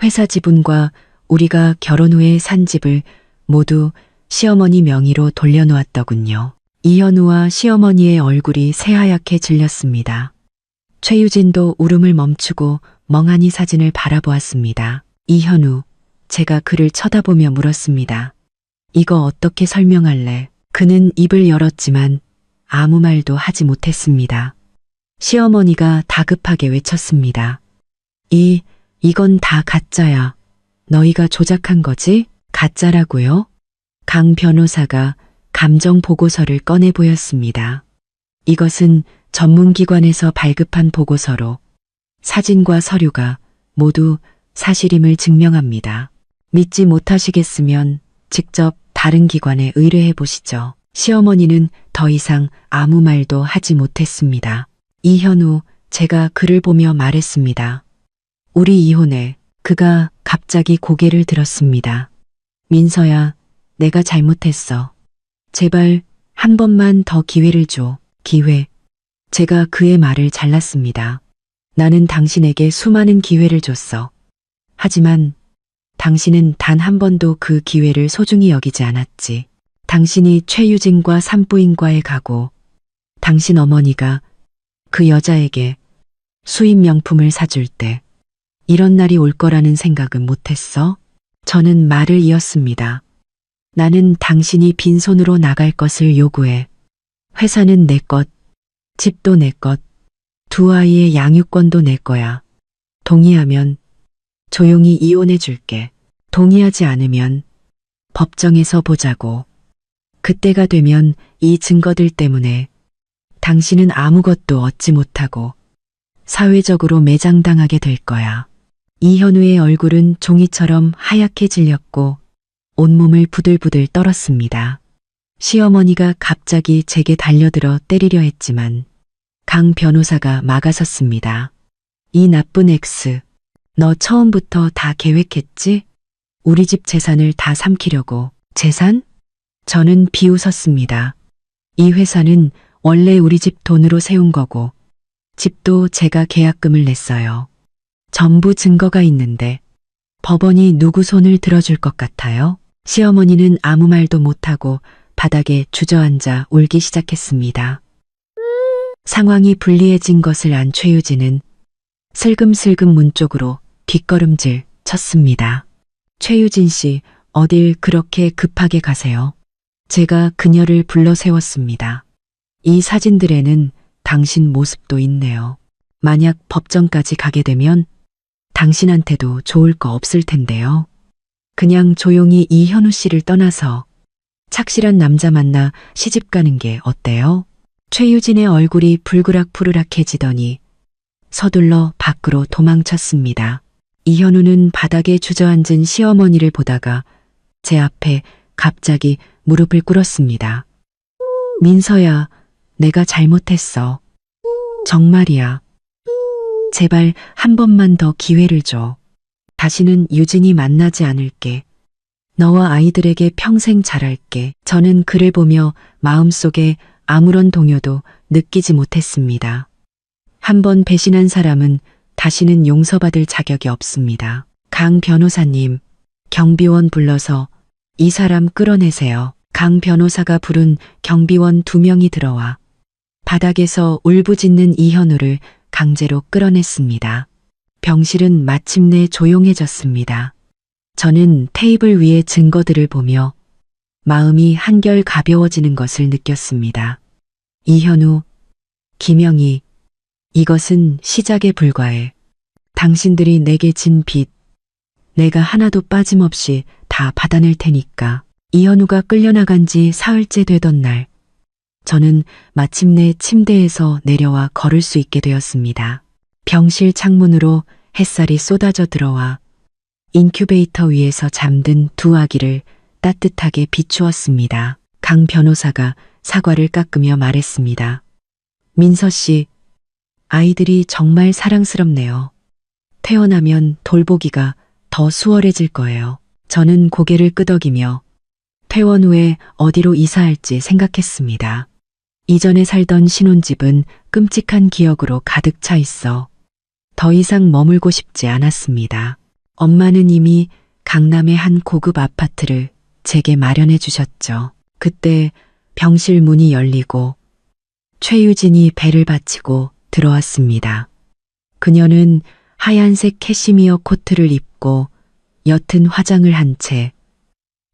회사 지분과 우리가 결혼 후에 산 집을 모두 시어머니 명의로 돌려놓았더군요. 이현우와 시어머니의 얼굴이 새하얗게 질렸습니다. 최유진도 울음을 멈추고 멍하니 사진을 바라보았습니다. 이현우, 제가 그를 쳐다보며 물었습니다. 이거 어떻게 설명할래? 그는 입을 열었지만 아무 말도 하지 못했습니다. 시어머니가 다급하게 외쳤습니다. 이건 다 가짜야. 너희가 조작한 거지? 가짜라고요? 강 변호사가 감정 보고서를 꺼내 보였습니다. 이것은 전문기관에서 발급한 보고서로 사진과 서류가 모두 사실임을 증명합니다. 믿지 못하시겠으면 직접 다른 기관에 의뢰해 보시죠. 시어머니는 더 이상 아무 말도 하지 못했습니다. 이현우, 제가 그를 보며 말했습니다. 우리 이혼해. 그가 갑자기 고개를 들었습니다. 민서야, 내가 잘못했어. 제발 한 번만 더 기회를 줘. 기회. 제가 그의 말을 잘랐습니다. 나는 당신에게 수많은 기회를 줬어. 하지만 당신은 단 한 번도 그 기회를 소중히 여기지 않았지. 당신이 최유진과 산부인과에 가고 당신 어머니가 그 여자에게 수입 명품을 사줄 때 이런 날이 올 거라는 생각은 못했어? 저는 말을 이었습니다. 나는 당신이 빈손으로 나갈 것을 요구해. 회사는 내 것, 집도 내 것, 두 아이의 양육권도 내 거야. 동의하면 조용히 이혼해 줄게. 동의하지 않으면 법정에서 보자고. 그때가 되면 이 증거들 때문에 당신은 아무것도 얻지 못하고 사회적으로 매장당하게 될 거야. 이현우의 얼굴은 종이처럼 하얗게 질렸고 온몸을 부들부들 떨었습니다. 시어머니가 갑자기 제게 달려들어 때리려 했지만 강 변호사가 막아섰습니다. 이 나쁜 X, 너 처음부터 다 계획했지? 우리 집 재산을 다 삼키려고. 재산? 저는 비웃었습니다. 이 회사는 원래 우리 집 돈으로 세운 거고 집도 제가 계약금을 냈어요. 전부 증거가 있는데 법원이 누구 손을 들어줄 것 같아요? 시어머니는 아무 말도 못하고 바닥에 주저앉아 울기 시작했습니다. 상황이 불리해진 것을 안 최유진은 슬금슬금 문 쪽으로 뒷걸음질 쳤습니다. 최유진 씨, 어딜 그렇게 급하게 가세요? 제가 그녀를 불러 세웠습니다. 이 사진들에는 당신 모습도 있네요. 만약 법정까지 가게 되면 당신한테도 좋을 거 없을 텐데요. 그냥 조용히 이현우 씨를 떠나서 착실한 남자 만나 시집 가는 게 어때요? 최유진의 얼굴이 불그락푸르락해지더니 서둘러 밖으로 도망쳤습니다. 이현우는 바닥에 주저앉은 시어머니를 보다가 제 앞에 갑자기 무릎을 꿇었습니다. 민서야, 내가 잘못했어. 정말이야. 제발 한 번만 더 기회를 줘. 다시는 유진이 만나지 않을게. 너와 아이들에게 평생 잘할게. 저는 그를 보며 마음속에 아무런 동요도 느끼지 못했습니다. 한 번 배신한 사람은 다시는 용서받을 자격이 없습니다. 강 변호사님, 경비원 불러서 이 사람 끌어내세요. 강 변호사가 부른 경비원 2명이 들어와 바닥에서 울부짖는 이현우를 강제로 끌어냈습니다. 병실은 마침내 조용해졌습니다. 저는 테이블 위의 증거들을 보며 마음이 한결 가벼워지는 것을 느꼈습니다. 이현우, 김영희, 이것은 시작에 불과해. 당신들이 내게 진 빚, 내가 하나도 빠짐없이 다 받아낼 테니까. 이현우가 끌려나간 지 사흘째 되던 날, 저는 마침내 침대에서 내려와 걸을 수 있게 되었습니다. 병실 창문으로 햇살이 쏟아져 들어와 인큐베이터 위에서 잠든 2 아기를 따뜻하게 비추었습니다. 강 변호사가 사과를 깎으며 말했습니다. 민서 씨, 아이들이 정말 사랑스럽네요. 태어나면 돌보기가 더 수월해질 거예요. 저는 고개를 끄덕이며 퇴원 후에 어디로 이사할지 생각했습니다. 이전에 살던 신혼집은 끔찍한 기억으로 가득 차 있어 더 이상 머물고 싶지 않았습니다. 엄마는 이미 강남의 한 고급 아파트를 제게 마련해 주셨죠. 그때 병실 문이 열리고 최유진이 배를 받치고 들어왔습니다. 그녀는 하얀색 캐시미어 코트를 입고 옅은 화장을 한 채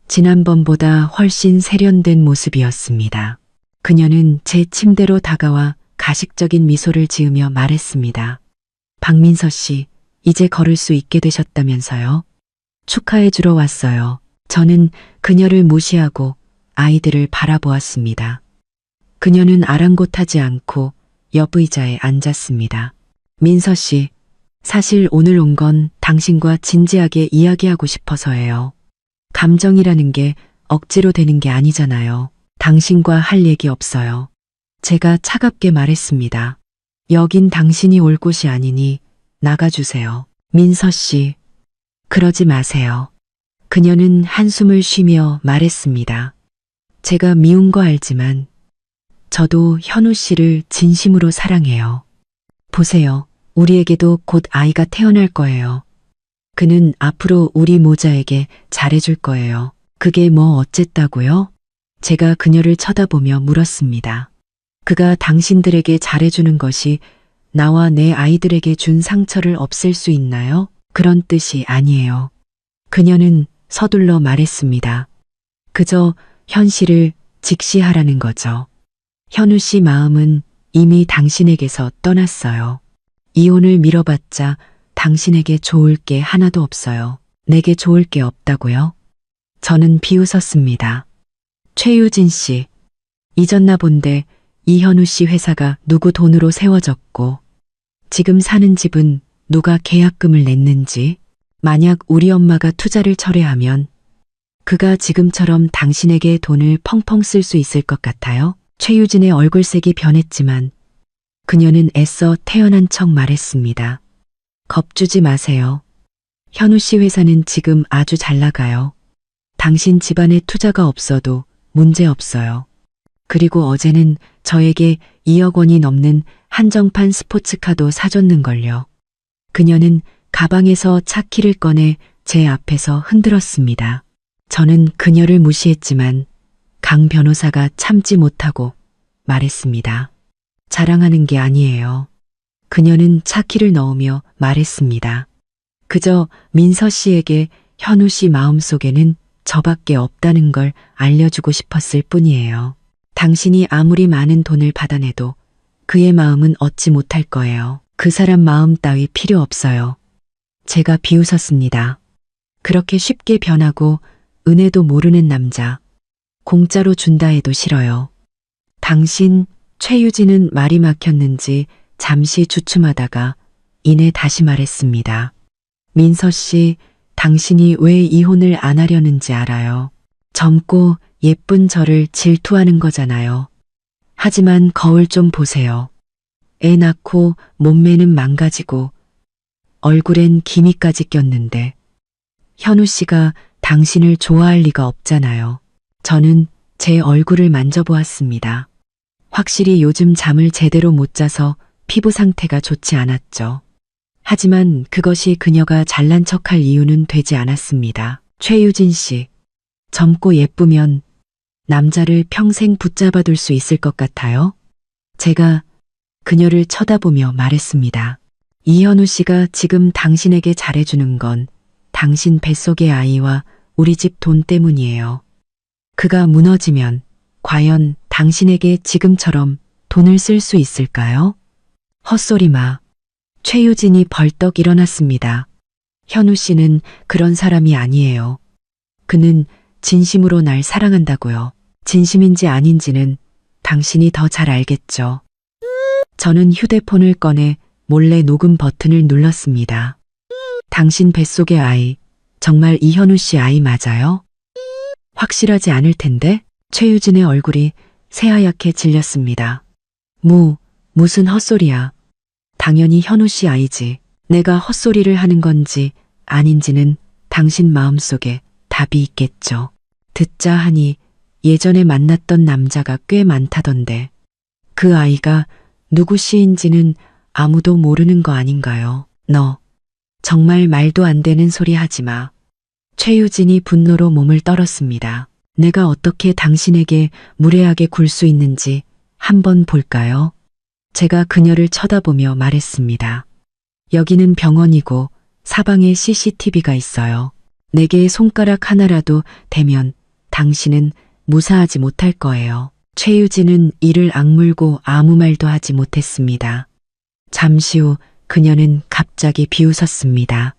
지난번보다 훨씬 세련된 모습이었습니다. 그녀는 제 침대로 다가와 가식적인 미소를 지으며 말했습니다. 박민서 씨, 이제 걸을 수 있게 되셨다면서요? 축하해 주러 왔어요. 저는 그녀를 무시하고 아이들을 바라보았습니다. 그녀는 아랑곳하지 않고 옆 의자에 앉았습니다. 민서 씨, 사실 오늘 온 건 당신과 진지하게 이야기하고 싶어서예요. 감정이라는 게 억지로 되는 게 아니잖아요. 당신과 할 얘기 없어요. 제가 차갑게 말했습니다. 여긴 당신이 올 곳이 아니니 나가주세요. 민서 씨, 그러지 마세요. 그녀는 한숨을 쉬며 말했습니다. 제가 미운 거 알지만 저도 현우 씨를 진심으로 사랑해요. 보세요. 우리에게도 곧 아이가 태어날 거예요. 그는 앞으로 우리 모자에게 잘해줄 거예요. 그게 뭐 어쨌다고요? 제가 그녀를 쳐다보며 물었습니다. 그가 당신들에게 잘해주는 것이 나와 내 아이들에게 준 상처를 없앨 수 있나요? 그런 뜻이 아니에요. 그녀는 서둘러 말했습니다. 그저 현실을 직시하라는 거죠. 현우 씨 마음은 이미 당신에게서 떠났어요. 이혼을 미뤄봤자 당신에게 좋을 게 하나도 없어요. 내게 좋을 게 없다고요? 저는 비웃었습니다. 최유진 씨, 잊었나 본데 이현우 씨 회사가 누구 돈으로 세워졌고 지금 사는 집은 누가 계약금을 냈는지, 만약 우리 엄마가 투자를 철회하면 그가 지금처럼 당신에게 돈을 펑펑 쓸 수 있을 것 같아요? 최유진의 얼굴색이 변했지만 그녀는 애써 태연한 척 말했습니다. 겁주지 마세요. 현우 씨 회사는 지금 아주 잘 나가요. 당신 집안에 투자가 없어도 문제 없어요. 그리고 어제는 저에게 2억 원이 넘는 한정판 스포츠카도 사줬는걸요. 그녀는 가방에서 차키를 꺼내 제 앞에서 흔들었습니다. 저는 그녀를 무시했지만 강 변호사가 참지 못하고 말했습니다. 자랑하는 게 아니에요. 그녀는 차키를 넣으며 말했습니다. 그저 민서 씨에게 현우 씨 마음속에는 저밖에 없다는 걸 알려주고 싶었을 뿐이에요. 당신이 아무리 많은 돈을 받아내도 그의 마음은 얻지 못할 거예요. 그 사람 마음 따위 필요 없어요. 제가 비웃었습니다. 그렇게 쉽게 변하고 은혜도 모르는 남자. 공짜로 준다 해도 싫어요. 당신, 최유진은 말이 막혔는지 잠시 주춤하다가 이내 다시 말했습니다. 민서 씨, 당신이 왜 이혼을 안 하려는지 알아요. 젊고 예쁜 저를 질투하는 거잖아요. 하지만 거울 좀 보세요. 애 낳고 몸매는 망가지고 얼굴엔 기미까지 꼈는데 현우 씨가 당신을 좋아할 리가 없잖아요. 저는 제 얼굴을 만져보았습니다. 확실히 요즘 잠을 제대로 못 자서 피부 상태가 좋지 않았죠. 하지만 그것이 그녀가 잘난 척할 이유는 되지 않았습니다. 최유진 씨, 젊고 예쁘면 남자를 평생 붙잡아둘 수 있을 것 같아요? 제가 그녀를 쳐다보며 말했습니다. 이현우 씨가 지금 당신에게 잘해주는 건 당신 뱃속의 아이와 우리 집 돈 때문이에요. 그가 무너지면 과연 당신에게 지금처럼 돈을 쓸 수 있을까요? 헛소리 마. 최유진이 벌떡 일어났습니다. 현우 씨는 그런 사람이 아니에요. 그는 진심으로 날 사랑한다고요. 진심인지 아닌지는 당신이 더 잘 알겠죠. 저는 휴대폰을 꺼내 몰래 녹음 버튼을 눌렀습니다. 당신 뱃속의 아이, 정말 이현우 씨 아이 맞아요? 확실하지 않을 텐데 최유진의 얼굴이 새하얗게 질렸습니다. 무슨 헛소리야. 당연히 현우 씨 아이지. 내가 헛소리를 하는 건지 아닌지는 당신 마음속에 답이 있겠죠. 듣자 하니 예전에 만났던 남자가 꽤 많다던데 그 아이가 누구 씨인지는 아무도 모르는 거 아닌가요? 너 정말 말도 안 되는 소리 하지 마. 최유진이 분노로 몸을 떨었습니다. 내가 어떻게 당신에게 무례하게 굴 수 있는지 한번 볼까요? 제가 그녀를 쳐다보며 말했습니다. 여기는 병원이고 사방에 CCTV가 있어요. 내게 손가락 하나라도 대면 당신은 무사하지 못할 거예요. 최유진은 이를 악물고 아무 말도 하지 못했습니다. 잠시 후 그녀는 갑자기 비웃었습니다.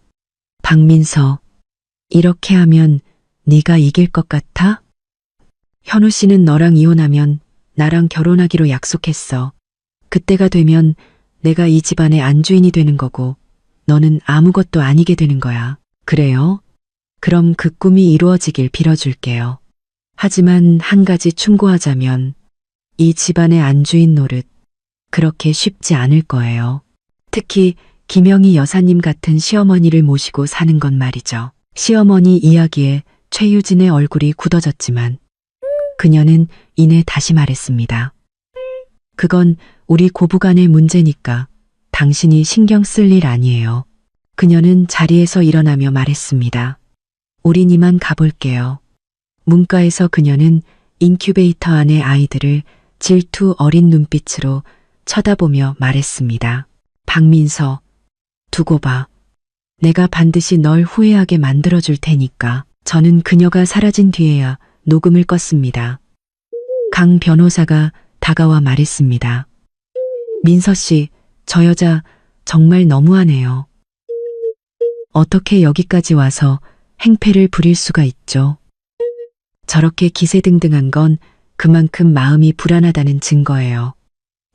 박민서, 이렇게 하면 네가 이길 것 같아? 현우 씨는 너랑 이혼하면 나랑 결혼하기로 약속했어. 그때가 되면 내가 이 집안의 안주인이 되는 거고 너는 아무것도 아니게 되는 거야. 그래요? 그럼 그 꿈이 이루어지길 빌어줄게요. 하지만 한 가지 충고하자면 이 집안의 안주인 노릇 그렇게 쉽지 않을 거예요. 특히 김영희 여사님 같은 시어머니를 모시고 사는 건 말이죠. 시어머니 이야기에 최유진의 얼굴이 굳어졌지만 그녀는 이내 다시 말했습니다. 그건 우리 고부간의 문제니까 당신이 신경 쓸 일 아니에요. 그녀는 자리에서 일어나며 말했습니다. 우린 이만 가볼게요. 문가에서 그녀는 인큐베이터 안의 아이들을 질투 어린 눈빛으로 쳐다보며 말했습니다. 박민서, 두고 봐. 내가 반드시 널 후회하게 만들어줄 테니까. 저는 그녀가 사라진 뒤에야 녹음을 껐습니다. 강 변호사가 다가와 말했습니다. 민서 씨, 저 여자 정말 너무하네요. 어떻게 여기까지 와서 행패를 부릴 수가 있죠? 저렇게 기세등등한 건 그만큼 마음이 불안하다는 증거예요.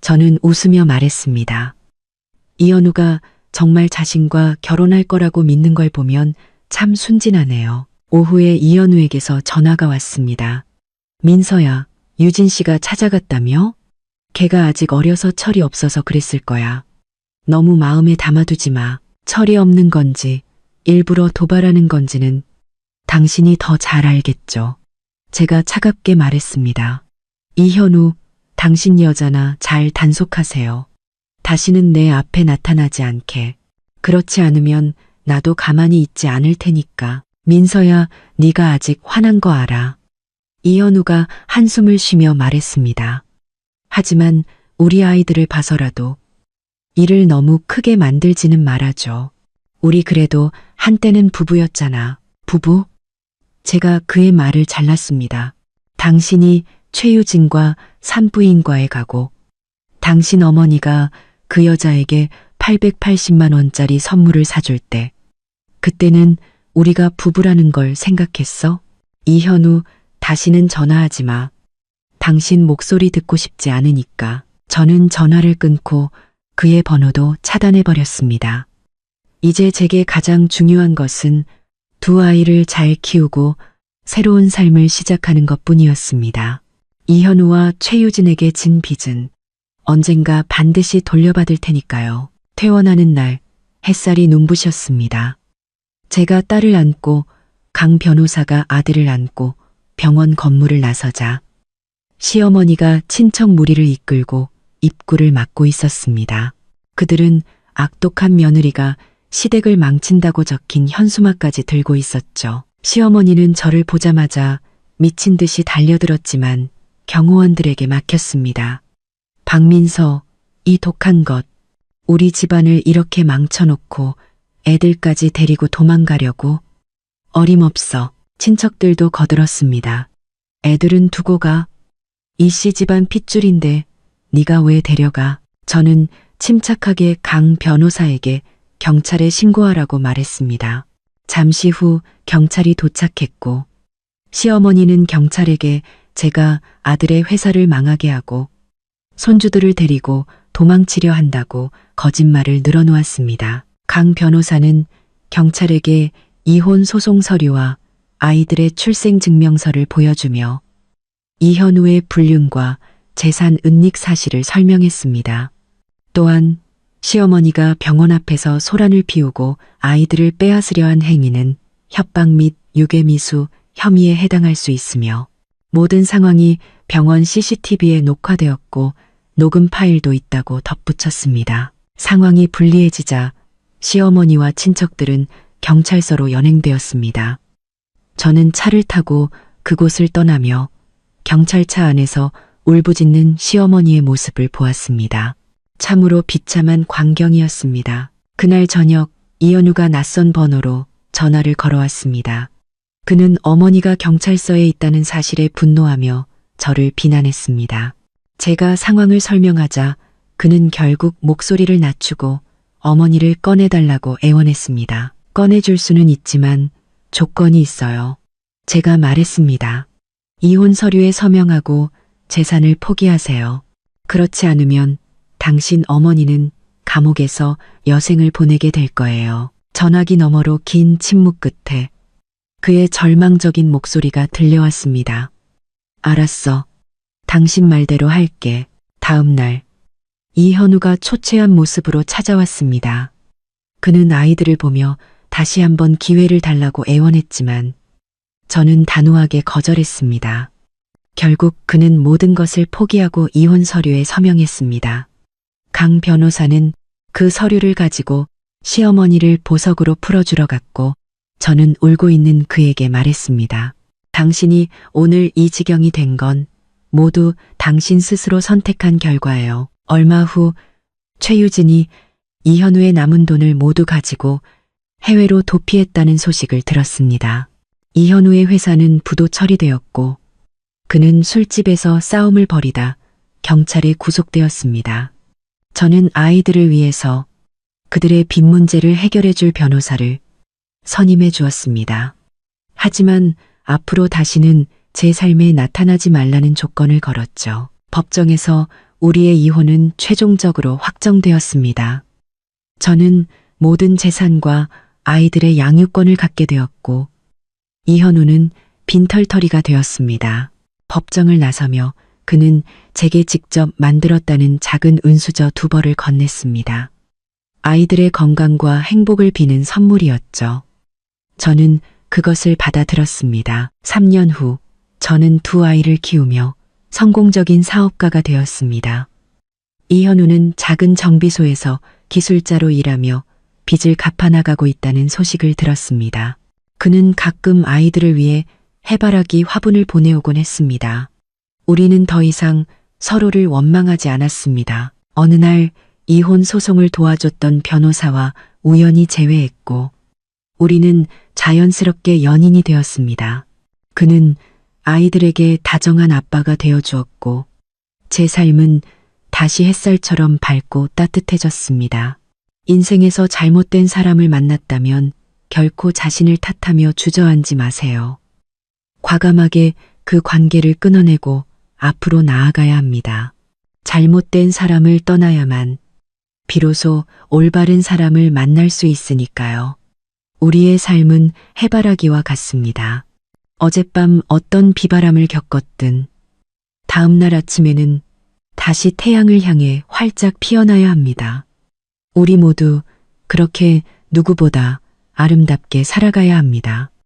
저는 웃으며 말했습니다. 이현우가 정말 자신과 결혼할 거라고 믿는 걸 보면 참 순진하네요. 오후에 이현우에게서 전화가 왔습니다. 민서야, 유진 씨가 찾아갔다며? 걔가 아직 어려서 철이 없어서 그랬을 거야. 너무 마음에 담아두지 마. 철이 없는 건지 일부러 도발하는 건지는 당신이 더 잘 알겠죠. 제가 차갑게 말했습니다. 이현우, 당신 여자나 잘 단속하세요. 다시는 내 앞에 나타나지 않게. 그렇지 않으면 나도 가만히 있지 않을 테니까. 민서야, 네가 아직 화난 거 알아. 이현우가 한숨을 쉬며 말했습니다. 하지만 우리 아이들을 봐서라도 일을 너무 크게 만들지는 말아줘. 우리 그래도 한때는 부부였잖아. 부부? 제가 그의 말을 잘랐습니다. 당신이 최유진과 산부인과에 가고 당신 어머니가 그 여자에게 880만 원짜리 선물을 사줄 때 그때는 우리가 부부라는 걸 생각했어? 이현우, 다시는 전화하지 마. 당신 목소리 듣고 싶지 않으니까. 저는 전화를 끊고 그의 번호도 차단해버렸습니다. 이제 제게 가장 중요한 것은 두 아이를 잘 키우고 새로운 삶을 시작하는 것뿐이었습니다. 이현우와 최유진에게 진 빚은 언젠가 반드시 돌려받을 테니까요. 퇴원하는 날 햇살이 눈부셨습니다. 제가 딸을 안고 강 변호사가 아들을 안고 병원 건물을 나서자 시어머니가 친척 무리를 이끌고 입구를 막고 있었습니다. 그들은 악독한 며느리가 시댁을 망친다고 적힌 현수막까지 들고 있었죠. 시어머니는 저를 보자마자 미친 듯이 달려들었지만 경호원들에게 막혔습니다. 박민서, 이 독한 것, 우리 집안을 이렇게 망쳐놓고 애들까지 데리고 도망가려고? 어림없어. 친척들도 거들었습니다. 애들은 두고 가. 이씨 집안 핏줄인데 네가 왜 데려가? 저는 침착하게 강 변호사에게 경찰에 신고하라고 말했습니다. 잠시 후 경찰이 도착했고 시어머니는 경찰에게 제가 아들의 회사를 망하게 하고 손주들을 데리고 도망치려 한다고 거짓말을 늘어놓았습니다. 강 변호사는 경찰에게 이혼 소송 서류와 아이들의 출생 증명서를 보여주며 이현우의 불륜과 재산 은닉 사실을 설명했습니다. 또한 시어머니가 병원 앞에서 소란을 피우고 아이들을 빼앗으려 한 행위는 협박 및 유괴미수 혐의에 해당할 수 있으며 모든 상황이 병원 CCTV에 녹화되었고 녹음 파일도 있다고 덧붙였습니다. 상황이 불리해지자 시어머니와 친척들은 경찰서로 연행되었습니다. 저는 차를 타고 그곳을 떠나며 경찰차 안에서 울부짖는 시어머니의 모습을 보았습니다. 참으로 비참한 광경이었습니다. 그날 저녁 이현우가 낯선 번호로 전화를 걸어왔습니다. 그는 어머니가 경찰서에 있다는 사실에 분노하며 저를 비난했습니다. 제가 상황을 설명하자 그는 결국 목소리를 낮추고 어머니를 꺼내달라고 애원했습니다. 꺼내줄 수는 있지만 조건이 있어요. 제가 말했습니다. 이혼 서류에 서명하고 재산을 포기하세요. 그렇지 않으면 당신 어머니는 감옥에서 여생을 보내게 될 거예요. 전화기 너머로 긴 침묵 끝에 그의 절망적인 목소리가 들려왔습니다. 알았어. 당신 말대로 할게. 다음 날 이현우가 초췌한 모습으로 찾아왔습니다. 그는 아이들을 보며 다시 한번 기회를 달라고 애원했지만 저는 단호하게 거절했습니다. 결국 그는 모든 것을 포기하고 이혼 서류에 서명했습니다. 강 변호사는 그 서류를 가지고 시어머니를 보석으로 풀어주러 갔고 저는 울고 있는 그에게 말했습니다. 당신이 오늘 이 지경이 된 건 모두 당신 스스로 선택한 결과예요. 얼마 후 최유진이 이현우의 남은 돈을 모두 가지고 해외로 도피했다는 소식을 들었습니다. 이현우의 회사는 부도 처리되었고 그는 술집에서 싸움을 벌이다 경찰에 구속되었습니다. 저는 아이들을 위해서 그들의 빚 문제를 해결해 줄 변호사를 선임해 주었습니다. 하지만 앞으로 다시는 제 삶에 나타나지 말라는 조건을 걸었죠. 법정에서 우리의 이혼은 최종적으로 확정되었습니다. 저는 모든 재산과 아이들의 양육권을 갖게 되었고 이현우는 빈털터리가 되었습니다. 법정을 나서며 그는 제게 직접 만들었다는 작은 은수저 2벌을 건넸습니다. 아이들의 건강과 행복을 비는 선물이었죠. 저는 그것을 받아들었습니다. 3년 후 저는 두 아이를 키우며 성공적인 사업가가 되었습니다. 이현우는 작은 정비소에서 기술자로 일하며 빚을 갚아나가고 있다는 소식을 들었습니다. 그는 가끔 아이들을 위해 해바라기 화분을 보내오곤 했습니다. 우리는 더 이상 서로를 원망하지 않았습니다. 어느 날 이혼 소송을 도와줬던 변호사와 우연히 재회했고 우리는 자연스럽게 연인이 되었습니다. 그는 아이들에게 다정한 아빠가 되어주었고 제 삶은 다시 햇살처럼 밝고 따뜻해졌습니다. 인생에서 잘못된 사람을 만났다면 결코 자신을 탓하며 주저앉지 마세요. 과감하게 그 관계를 끊어내고 앞으로 나아가야 합니다. 잘못된 사람을 떠나야만 비로소 올바른 사람을 만날 수 있으니까요. 우리의 삶은 해바라기와 같습니다. 어젯밤 어떤 비바람을 겪었든 다음날 아침에는 다시 태양을 향해 활짝 피어나야 합니다. 우리 모두 그렇게 누구보다 아름답게 살아가야 합니다.